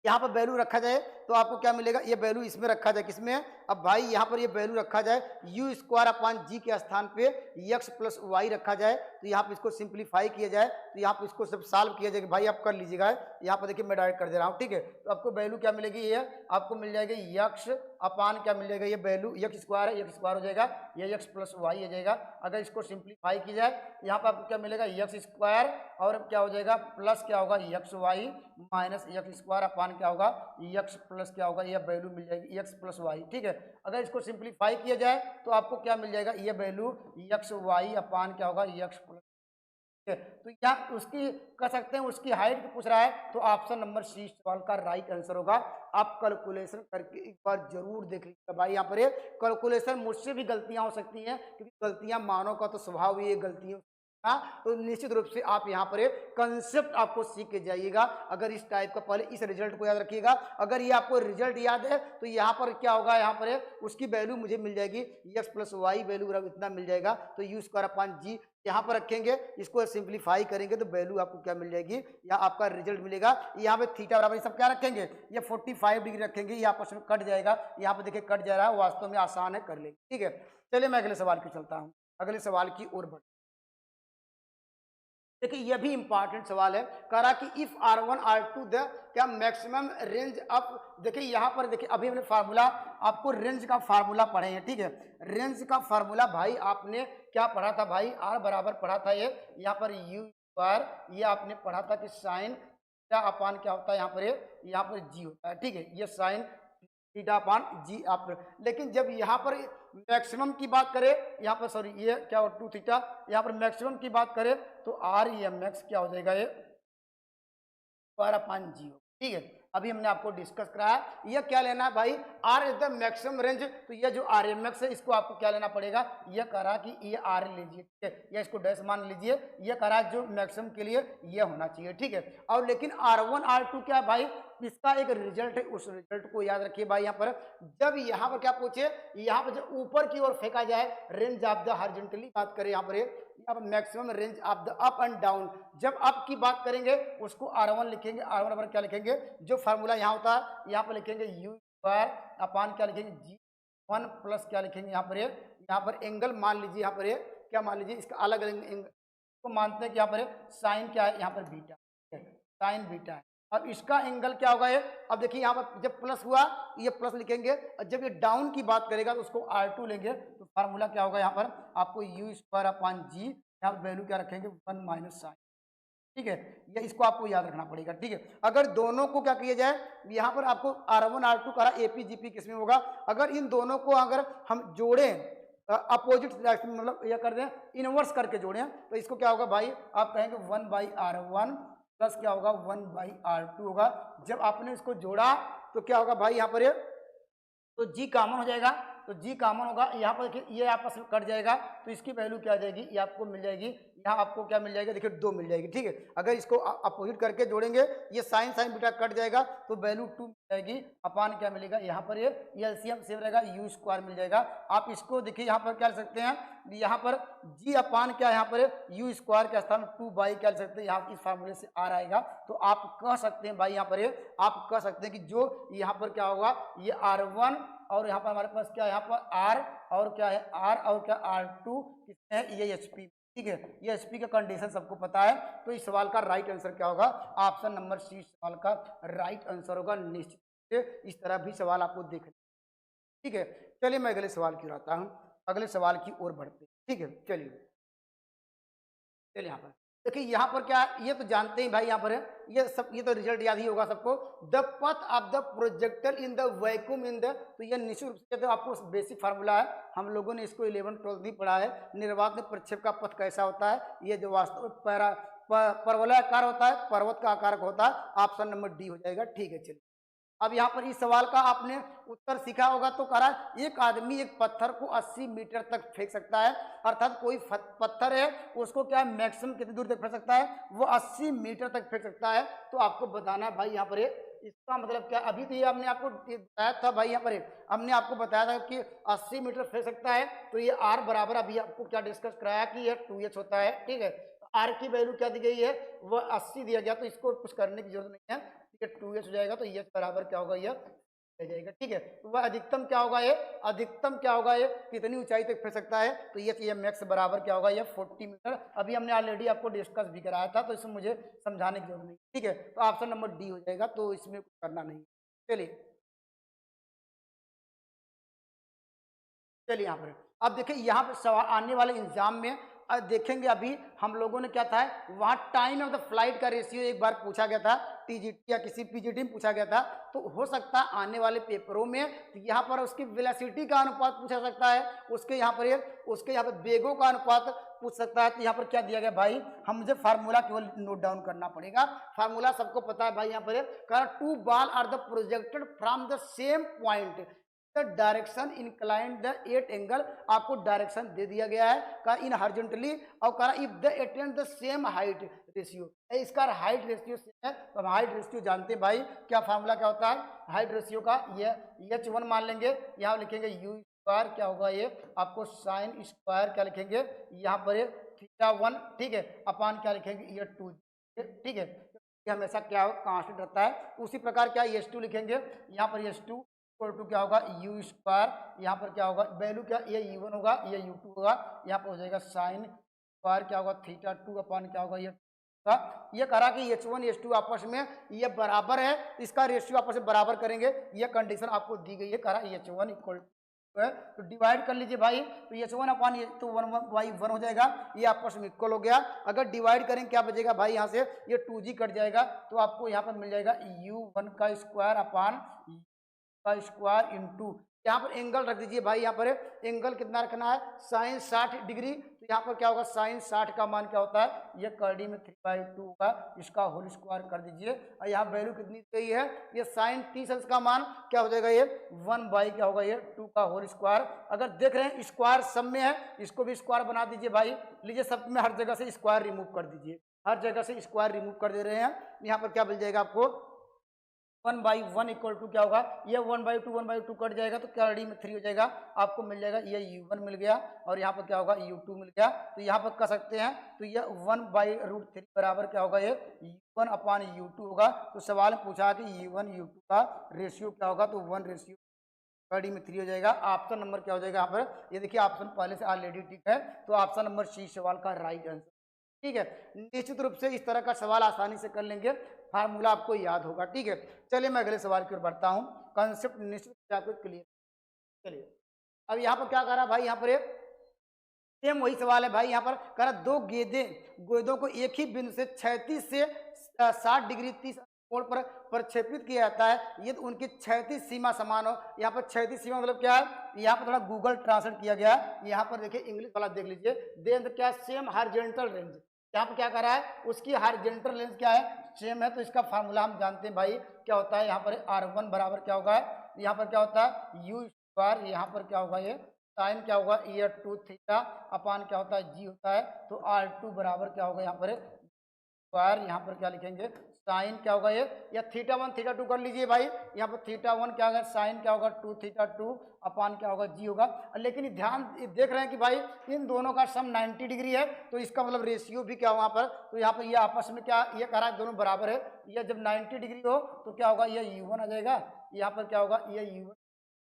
यहाँ पर वैल्यू रखा जाए तो आपको क्या मिलेगा, ये वैल्यू इसमें रखा जाए किसमें, अब भाई यहाँ पर ये वैल्यू रखा जाए यू स्क्वायर अपान जी के स्थान पे एक्स प्लस वाई रखा जाए, तो यहाँ पे इसको सिंप्लीफाई किया जाए, तो यहाँ पे इसको सब सॉल्व किया जाएगा भाई, आप कर लीजिएगा, यहाँ पर देखिए मैं डायरेक्ट कर दे रहा हूँ, ठीक है। तो आपको वैल्यू क्या मिलेगी, ये आपको मिल जाएगी एक्स अपान क्या मिल जाएगा, ये वैल्यू एक्स स्क्वायर है, एक्स स्क्वायर हो जाएगा, ये एक्स प्लस वाई हो जाएगा। अगर इसको सिंप्लीफाई की जाए यहाँ पर आपको क्या मिलेगा एक्स स्क्वायर, और क्या हो जाएगा प्लस क्या होगा x y minus x square upon क्या होगा एक्स प्लस क्या होगा, यह वैल्यू मिल जाएगी एक्स प्लस वाई, ठीक है। अगर इसको सिंप्लीफाई किया जाए तो आपको क्या मिल जाएगा, ये वैल्यू एक्स वाई अपान क्या होगा एक्स प्लस, ठीक है। तो या उसकी कह सकते हैं उसकी हाइट पूछ रहा है, तो ऑप्शन नंबर सी सवाल का राइट आंसर होगा। आप कैलकुलेशन करके एक बार जरूर देख लीजिएगा भाई, यहाँ पर ये कैलकुलेशन मुझसे भी गलतियां हो सकती हैं, क्योंकि गलतियां मानव का तो स्वभाव ही है, गलतियों तो निश्चित रूप से आप यहाँ पर एक कंसेप्ट आपको सीख के जाइएगा। अगर इस टाइप का पहले इस रिजल्ट को याद रखिएगा। अगर ये आपको रिजल्ट याद है तो यहाँ पर क्या होगा, यहाँ पर उसकी वैल्यू मुझे मिल जाएगी x प्लस वाई वैल्यू इतना मिल जाएगा। तो यू स्क्वायर अपॉन जी यहाँ पर रखेंगे, इसको सिंप्लीफाई करेंगे तो वैल्यू आपको क्या मिल जाएगी, या आपका रिजल्ट मिलेगा। यहाँ पे थीटा बराबर सब क्या रखेंगे, ये 45 डिग्री रखेंगे, ये आपस में कट जाएगा। यहाँ पे देखिए कट जा रहा है, वास्तव में आसान है, कर लेंगे। ठीक है, चलिए मैं अगले सवाल की चलता हूँ, अगले सवाल की ओर बढ़। देखिए यह भी इंपॉर्टेंट सवाल है, कह रहा कि इफ R1 R2 द क्या मैक्सिमम रेंज अप। देखिए यहाँ पर देखिए अभी हमने फार्मूला आपको रेंज का फार्मूला पढ़े हैं। ठीक है, रेंज का फार्मूला भाई आपने क्या पढ़ा था भाई, आर बराबर पढ़ा था ये, यहाँ पर यू स्क्वायर, ये आपने पढ़ा था कि साइन थीटा अपान क्या होता है, यहाँ पर जी होता है। ठीक है, ये साइन थीटा अपान जी आप, लेकिन जब यहाँ पर मैक्सिमम की बात करें, यहाँ पर सॉरी ये क्या हो 2 थीटा, यहाँ पर मैक्सिमम की बात करें तो आर ई एम एक्स क्या हो जाएगा, ये स्क्वायर अपान जी हो। ठीक है, अभी हमने आपको डिस्कस कराया, ये क्या लेना है भाई, R is the maximum range. तो ये जो आर एम एक्स है इसको आपको क्या लेना पड़ेगा, ये कह रहा कि ये आर लीजिए, ठीक है, या इसको डैश मान लीजिए, ये कह रहा जो मैक्सिमम के लिए ये होना चाहिए। ठीक है, और लेकिन R1 R2 क्या है भाई, इसका एक रिजल्ट है, उस रिजल्ट को याद रखिए भाई। यहाँ पर जब यहाँ पर क्या पूछे, यहाँ पर जब ऊपर की ओर फेंका जाए, रेंज ऑफ द हॉरिजॉन्टली बात करें, यहाँ पर maximum range of the up and down, जब अप की बात करेंगे उसको R1 लिखेंगे, R1 बराबर क्या लिखेंगे, जो फार्मूला यहाँ होता है यहाँ पर लिखेंगे यू स्क्वायर अपान क्या लिखेंगे जी 1 प्लस क्या लिखेंगे यहाँ पर एंगल मान लीजिए, यहाँ पर क्या मान लीजिए, इसका अलग अलग एंगल को मानते हैं कि यहाँ पर साइन क्या है, यहाँ पर बीटा, साइन बीटा है। अब इसका एंगल क्या होगा ये, अब देखिए यहाँ पर जब प्लस हुआ ये प्लस लिखेंगे, और जब ये डाउन की बात करेगा तो उसको R2 लेंगे, तो फार्मूला क्या होगा, यहाँ पर आपको यू स्क्वायर अपान जी, यहाँ पर वैल्यू क्या रखेंगे 1 माइनस साइन। ठीक है, ये इसको आपको याद रखना पड़ेगा। ठीक है, अगर दोनों को क्या किया जाए, यहाँ पर आपको R1 R2 करा एपी जीपी किसमें होगा, अगर इन दोनों को अगर हम जोड़ें अपोजिट डायरेक्शन में, मतलब यह कर दें इनवर्स करके जोड़ें, तो इसको क्या होगा भाई, आप कहेंगे 1/R1 प्लस क्या होगा 1/R2 होगा। जब आपने इसको जोड़ा तो क्या होगा भाई, यहाँ पर तो जी कॉमन हो जाएगा, तो जी कॉमन होगा, यहाँ पर देखिए ये आपस में कट जाएगा, तो इसकी वैल्यू क्या आ जाएगी, ये आपको मिल जाएगी, यहाँ आपको क्या मिल जाएगा, देखिए 2 मिल जाएगी। ठीक है, अगर इसको अपोजिट करके जोड़ेंगे, ये साइन साइन बीटा कट जाएगा, तो वैल्यू 2 मिल जाएगी, अपान क्या मिलेगा, यहाँ पर ये एलसीएम सेव रहेगा, यू स्क्वायर मिल जाएगा। आप इसको देखिए यहाँ पर क्या लिख सकते हैं, यहाँ पर जी अपान क्या यहाँ पर यू स्क्वायर के स्थान 2 बाई क्या लिख सकते हैं, यहाँ इस फार्मूले से आर आएगा, तो आप कह सकते हैं भाई, यहाँ पर आप कह सकते हैं कि जो यहाँ पर क्या होगा, ये R1 और यहाँ पर हमारे पास क्या है, यहाँ पर R और क्या है R और क्या R2 कितने है, ये HP। ठीक है, ये HP का कंडीशन सबको पता है, तो इस सवाल का राइट आंसर क्या होगा, ऑप्शन नंबर सी सवाल का राइट आंसर होगा। निश्चित इस तरह भी सवाल आपको देखना। ठीक है, चलिए मैं अगले सवाल की ओर आता हूँ, अगले सवाल की ओर बढ़ते। ठीक है, चलिए यहाँ पर देखिए, यहाँ पर क्या ये तो जानते ही भाई, यहाँ पर ये सब ये तो रिजल्ट याद ही होगा सबको, the path of the projector in the vacuum in the, तो ये निश्चित रूप से तो आपको बेसिक फार्मूला है, हम लोगों ने इसको 11-12 भी पढ़ा है। निर्वात में प्रक्षेप का पथ कैसा होता है, ये जो वास्तव में परवलयाकार होता है, पर्वत का आकार होता है, ऑप्शन नंबर डी हो जाएगा। ठीक है, चलिए अब यहाँ पर इस सवाल का आपने उत्तर सीखा होगा, तो कह रहा एक आदमी एक पत्थर को 80 मीटर तक फेंक सकता है, अर्थात कोई पत्थर है उसको क्या मैक्सिमम कितनी दूर तक फेंक सकता है, वो 80 मीटर तक फेंक सकता है। तो आपको बताना है भाई यहाँ पर इसका मतलब क्या, अभी तो ये हमने आपको बताया था भाई, यहाँ पर हमने आपको बताया था कि 80 मीटर फेंक सकता है, तो ये आर बराबर अभी आपको क्या डिस्कस कराया कि ये 2h होता है। ठीक है, आर की वैल्यू क्या दी गई है, वो 80 दिया गया, तो इसको कुछ करने की जरूरत नहीं है, 2h हो जाएगा, तो ये बराबर क्या होगा, यह हो जाएगा। ठीक है, तो वह अधिकतम क्या होगा, ये अधिकतम क्या होगा, ये कितनी ऊंचाई तक फेंक सकता है, तो ये मैक्स बराबर क्या होगा, ये 40 मीटर। अभी हमने ऑलरेडी आपको डिस्कस भी कराया था, तो इसमें मुझे समझाने की जरूरत नहीं। ठीक है, तो ऑप्शन नंबर डी हो जाएगा, तो इसमें कुछ करना नहीं। चलिए यहाँ पर अब देखिए, यहाँ पर सवाल आने वाले एग्जाम में देखेंगे, अभी हम लोगों ने क्या था वहाँ टाइम ऑफ द फ्लाइट का रेशियो एक बार पूछा गया था, टीजीटी या किसी पीजीटी में पूछा गया था, तो हो सकता है आने वाले पेपरों में यहाँ पर उसकी वेलोसिटी का अनुपात पूछा सकता है, उसके यहाँ पर वेगों का अनुपात पूछ सकता है। तो यहाँ पर क्या दिया गया भाई, हम मुझे फार्मूला केवल नोट डाउन करना पड़ेगा, फार्मूला सबको पता है भाई। यहाँ पर 2 ball are the projected from the same point, the direction inclined the at angle, आपको डायरेक्शन दे दिया गया है का इन हॉरिजॉन्टली, और कहा if the attend the same height ratio, इसका हाइट रेशियो सेम है तो हम हाइट रेशियो जानते हैं भाई, क्या फार्मूला क्या होता है हाइट रेशियो का, ये H1 मान लेंगे, यहाँ लिखेंगे यू स्क्वायर क्या होगा ये आपको साइन स्क्वायर क्या लिखेंगे यहाँ पर ये θ1, ठीक है, अपान क्या लिखेंगे ये 2, ठीक है, ये हमेशा क्या हो कांस्टेंट रहता है। उसी प्रकार क्या H2 लिखेंगे, यहाँ पर H2 इक्वल टू क्या होगा यू स्क्वायर, यहाँ पर क्या होगा वैल्यू क्या ये U1 होगा ये U2 होगा, यहाँ पर हो जाएगा साइन स्क्वायर क्या होगा θ2 अपान क्या होगा ये करा कि H1 H2 आपस में ये बराबर है, इसका रेशियो आपस में बराबर करेंगे, ये कंडीशन आपको दी गई है, करा H1 इक्वल है तो डिवाइड कर लीजिए भाई, तो H1 अपान तो 1 हो जाएगा, ये आपस में इक्वल हो गया। अगर डिवाइड करें क्या बचेगा भाई, यहाँ से ये 2g कट जाएगा तो आपको यहाँ पर मिल जाएगा U1 का स्क्वायर अपान का स्क्वायर इंटू, यहाँ पर एंगल रख दीजिए भाई, यहाँ पर एंगल कितना रखना है साइन 60 डिग्री, तो यहाँ पर क्या होगा साइन 60 का मान क्या होता है ये कर्डी में 3/2 होगा, इसका होल स्क्वायर कर दीजिए, और यहाँ वैल्यू कितनी दी गई है ये साइन 30 का मान क्या हो जाएगा ये 1 क्या होगा ये 2 का होल स्क्वायर। अगर देख रहे हैं स्क्वायर सब में है, इसको भी स्क्वायर बना दीजिए भाई, लीजिए सब में हर जगह से स्क्वायर रिमूव कर दीजिए, हर जगह से स्क्वायर रिमूव कर दे रहे हैं, यहाँ पर क्या मिल जाएगा आपको 1/1 इक्वल टू क्या होगा ये 1/2 कट जाएगा तो कर्डी में 3 हो जाएगा, आपको मिल जाएगा ये U1 मिल गया, और यहाँ पर क्या होगा U2 मिल गया, तो यहाँ पर कर सकते हैं तो ये 1/√3 बराबर क्या होगा ये U1 अपान U2 होगा। तो सवाल में पूछा कि U1 U2 का रेशियो क्या होगा, तो 1 रेशियो कर्डी में 3 हो जाएगा। ऑप्शन नंबर क्या हो जाएगा यहाँ पर, ये देखिए ऑप्शन पहले से ऑलरेडी ठीक है, तो ऑप्शन नंबर सी सवाल का राइट आंसर, ठीक है। निश्चित रूप से इस तरह का सवाल आसानी से कर लेंगे, फार्मूला आपको याद होगा, ठीक है। चलिए मैं अगले सवाल की ओर बढ़ता हूँ, कॉन्सेप्ट निश्चित रूप से आपको क्लियर। चलिए अब यहाँ पर क्या कर रहा है भाई, यहाँ पर सेम वही सवाल है भाई, यहाँ पर कह रहा दो गेंदों को एक ही बिंदु से 36 से 60 डिग्री 30 कोण पर प्रक्षेपित किया जाता है, ये तो उनकी क्षैतिज सीमा समान हो। यहाँ पर क्षैतिज सीमा मतलब क्या है, यहाँ पर थोड़ा गूगल ट्रांसलेट किया गया है, यहाँ पर देखिए इंग्लिश वाला देख लीजिए, देन क्या सेम हॉरिजॉन्टल रेंज, यहाँ पर क्या कर रहा है उसकी हॉरिजॉन्टल रेंज क्या है सेम है, तो इसका फार्मूला हम जानते हैं भाई क्या होता है, यहाँ पर R1 बराबर क्या होगा, यहाँ पर क्या होता है यू स्क्वायर, यहाँ पर क्या होगा ये साइन क्या होगा ये 2 थीटा अपान क्या होता है जी होता है, तो R2 बराबर क्या होगा यहाँ पर स्क्वायर, यहाँ पर क्या लिखेंगे साइन क्या होगा ये या θ1 θ2 कर लीजिए भाई, यहाँ पर θ1 क्या होगा साइन क्या होगा 2 θ2 अपान क्या होगा जी होगा। लेकिन ध्यान देख रहे हैं कि भाई इन दोनों का सम 90 डिग्री है, तो इसका मतलब रेशियो भी क्या वहाँ पर, तो यहाँ पर ये आपस में क्या ये कह रहा है दोनों बराबर है, ये जब 90 डिग्री हो तो क्या होगा ये U1 आ जाएगा, यहाँ पर क्या होगा ये U1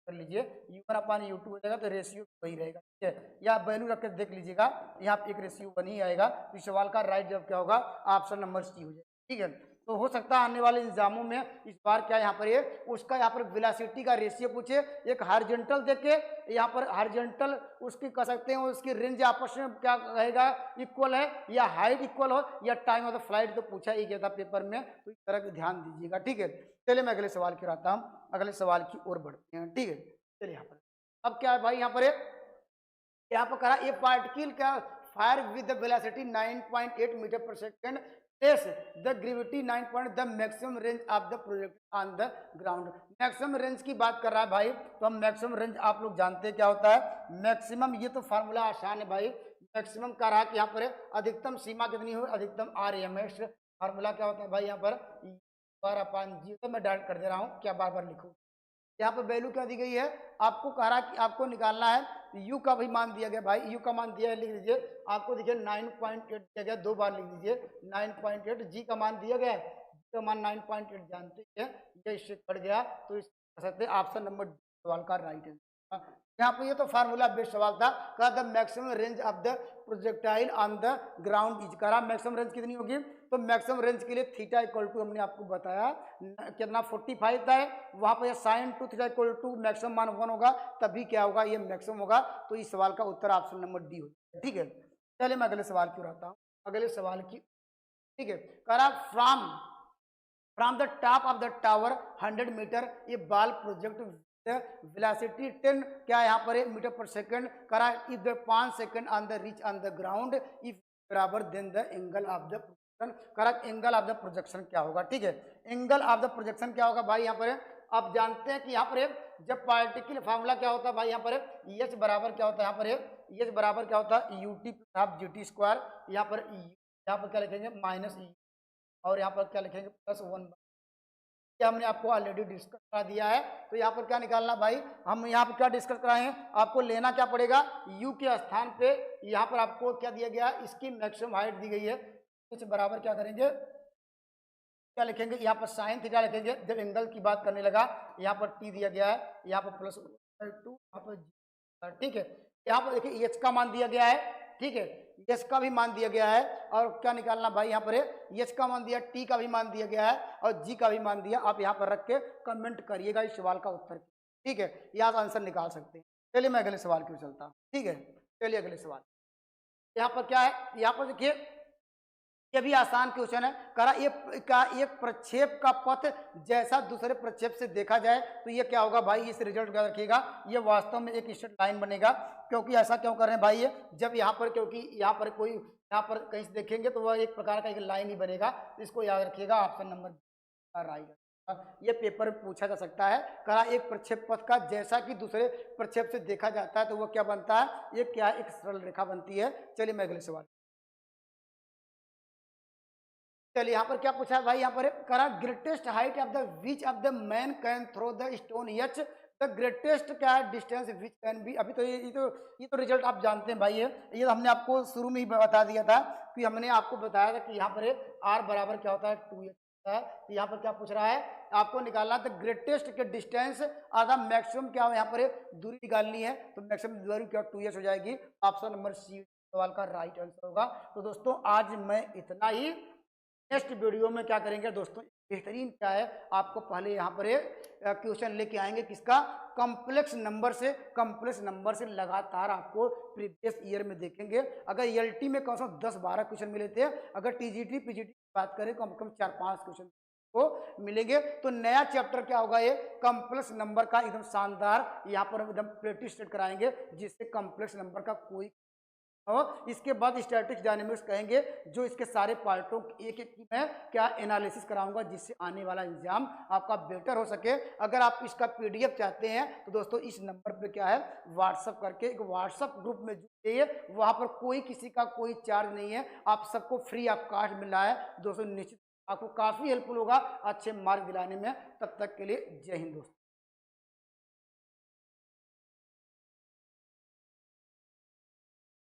कर लीजिए U1 अपान U2 हो जाएगा, तो रेशियो वही रहेगा, ठीक है। या वैल्यू रख के देख लीजिएगा यहाँ एक रेशियो 1 ही आएगा, तो इस सवाल का राइट जवाब क्या होगा ऑप्शन नंबर सी हो जाएगा, ठीक है। तो हो सकता है आने वाले एग्जामों में इस बार क्या यहाँ पर ये उसका यहाँ पर वेलोसिटी का रेशियो पूछे, एक हॉरिजॉन्टल देके यहाँ पर हॉरिजॉन्टल उसकी कह सकते हैं उसकी रेंज आपस में क्या रहेगा इक्वल है, या हाइट इक्वल हो, या टाइम ऑफ द फ्लाइट तो पूछा ही गया था पेपर में, तो इस तरह का ध्यान दीजिएगा, ठीक है। चलिए मैं अगले सवाल की ओर आता हूँ, अगले सवाल की ओर बढ़ते हैं, ठीक है। चलिए यहाँ पर अब क्या है भाई, यहाँ पर करा ए पार्टिकल क्या fire with the velocity 9.8 metre per second place the gravity 9 point the maximum range of the project on the ground. Maximum range की बात कर रहा है भाई, तो हम मैक्सिमम रेंज आप लोग जानते हैं क्या होता है मैक्सिमम, ये तो फार्मूला आसान है भाई, मैक्सिमम का रहा कि यहाँ पर अधिकतम सीमा कितनी हो अधिकतम RMS, फार्मूला क्या होता है भाई यहाँ पर अपान जी, तो मैं डायरेक्ट कर दे रहा हूँ क्या बार बार लिखूँ, यहाँ पर वैल्यू क्या दी गई है आपको कह रहा कि आपको निकालना है u का भी मान दिया गया भाई, u का मान दिया है लिख दीजिए, आपको देखिए 9.8 दिया गया, 2 बार लिख दीजिए 9.8, g का मान दिया गया है, g का मान 9.8 जानते हैं, ये इससे कट गया, तो इस कह सकते हैं ऑप्शन नंबर डी सवाल का राइट आंसर। यहाँ पर ये तो फार्मूला बेस्ड सवाल था, कहा the maximum range of the projectile on the ground is, करा मैक्सिमम रेंज कितनी होगी, तो मैक्सिमम रेंज के लिए थीटा इक्वल टू हमने आपको बताया कितना 45 था, वहां पर sine 2 theta equal to maximum मान 1 होगा, तभी क्या होगा ये मैक्सिमम होगा, तो इस सवाल का उत्तर ऑप्शन नंबर डी होगा, ठीक है। चलिए मैं अगले सवाल की ओर आता हूँ, अगले सवाल की, ठीक है। करा from the top of the tower 100 metre ये बाल प्रोजेक्ट वेलोसिटी 10 क्या यहाँ पर मीटर पर सेकंड, करा if the 5 second on the reach on the ground if बराबर then the angle of the correct, angle of the projection क्या होगा, ठीक है। एंगल ऑफ द प्रोजेक्शन क्या होगा भाई, यहाँ पर आप जानते हैं कि यहाँ पर जब पार्टिकल फार्मूला क्या होता है भाई, यहाँ पर एच बराबर क्या होता है, यहाँ पर एच बराबर क्या होता है, U T plus half G T square, यहाँ पर क्या लिखेंगे माइनस ई, और यहाँ पर क्या लिखेंगे प्लस 1, ये हमने आपको ऑलरेडी डिस्कस करा दिया है। तो यहाँ पर क्या निकालना भाई, हम यहाँ पर क्या डिस्कस कराए हैं, आपको लेना क्या पड़ेगा, u के स्थान पे यहाँ पर आपको क्या दिया गया, इसकी मैक्सिमम हाइट दी गई है, कुछ बराबर क्या करेंगे, क्या लिखेंगे, यहाँ पर साइन थीटा लिखेंगे। जब एंगल की बात करने लगा, यहाँ पर टी दिया गया है, यहाँ पर प्लस 2, यहाँ पर ठीक है। यहाँ पर देखिए एच का मान दिया गया है, ठीक है, एच का भी मान दिया गया है, और क्या निकालना भाई, यहाँ पर एच का मान दिया, टी का भी मान दिया गया है, और जी का भी मान दिया। आप यहाँ पर रख के कमेंट करिएगा इस सवाल का उत्तर, ठीक है, यहाँ से आंसर निकाल सकते हैं। चलिए मैं अगले सवाल की ओर चलता हूँ, ठीक है। चलिए अगले सवाल, यहाँ पर क्या है, यहाँ पर देखिए ये भी आसान क्वेश्चन है। करा एक प्रक्षेप का पथ जैसा दूसरे प्रक्षेप से देखा जाए तो ये क्या होगा भाई, इस रिजल्ट का रखिएगा, ये वास्तव में एक स्ट्रेट लाइन बनेगा। क्योंकि ऐसा क्यों कर रहे हैं भाई, ये जब यहाँ पर, क्योंकि यहाँ पर कोई, यहाँ पर कहीं से देखेंगे तो वह एक प्रकार का एक लाइन ही बनेगा। इसको याद रखिएगा, ऑप्शन नंबर राइट। ये पेपर में पूछा जा सकता है। कहा एक प्रक्षेप पथ का जैसा कि दूसरे प्रक्षेप से देखा जाता है तो वह क्या बनता है, ये क्या एक सरल रेखा बनती है। चलिए मैं अगले सवाल, चलिए यहाँ पर क्या पूछा है भाई, यहाँ पर करा greatest height of the which of the man can throw the stone H, the greatest क्या है डिस्टेंस विच कैन बी। अभी तो ये तो रिजल्ट आप जानते हैं भाई, ये तो हमने आपको शुरू में ही बता दिया था कि हमने आपको बताया था कि यहाँ पर आर बराबर क्या होता है 2h है। तो यहाँ पर क्या पूछ रहा है, आपको निकालना द ग्रेटेस्ट के डिस्टेंस आधा मैक्सिमम क्या हो, यहाँ पर दूरी निकालनी है, तो मैक्सिमम दूरी क्या 2h हो जाएगी। ऑप्शन नंबर सी सवाल का राइट आंसर होगा। तो दोस्तों आज मैं इतना ही, नेक्स्ट वीडियो में क्या करेंगे दोस्तों, बेहतरीन क्या है, आपको पहले यहाँ पर क्वेश्चन लेके आएंगे किसका, कॉम्प्लेक्स नंबर से। कॉम्प्लेक्स नंबर से लगातार आपको प्रीवियस ईयर में देखेंगे। अगर एलटी में कौन सा 10-12 क्वेश्चन मिले थे, अगर टीजीटी पीजीटी की बात करें कम से कम 4-5 क्वेश्चन को मिलेंगे। तो नया चैप्टर क्या होगा, ये कॉम्प्लेक्स नंबर का एकदम शानदार यहाँ पर एकदम प्रैक्टिस स्टार्ट कराएंगे, जिससे कॉम्प्लेक्स नंबर का कोई, और इसके बाद स्टैटिक्स डायनेमिक्स कहेंगे, जो इसके सारे पार्टों एक एक की मैं क्या एनालिसिस कराऊंगा, जिससे आने वाला एग्जाम आपका बेटर हो सके। अगर आप इसका पीडीएफ चाहते हैं तो दोस्तों इस नंबर पे क्या है, व्हाट्सअप करके एक व्हाट्सअप ग्रुप में जुड़िए। वहाँ पर कोई किसी का कोई चार्ज नहीं है, आप सबको फ्री ऑफ कॉस्ट मिल रहा है दोस्तों। निश्चित आपको काफ़ी हेल्पफुल होगा अच्छे मार्क दिलाने में। तब तक के लिए जय हिंद दोस्तों।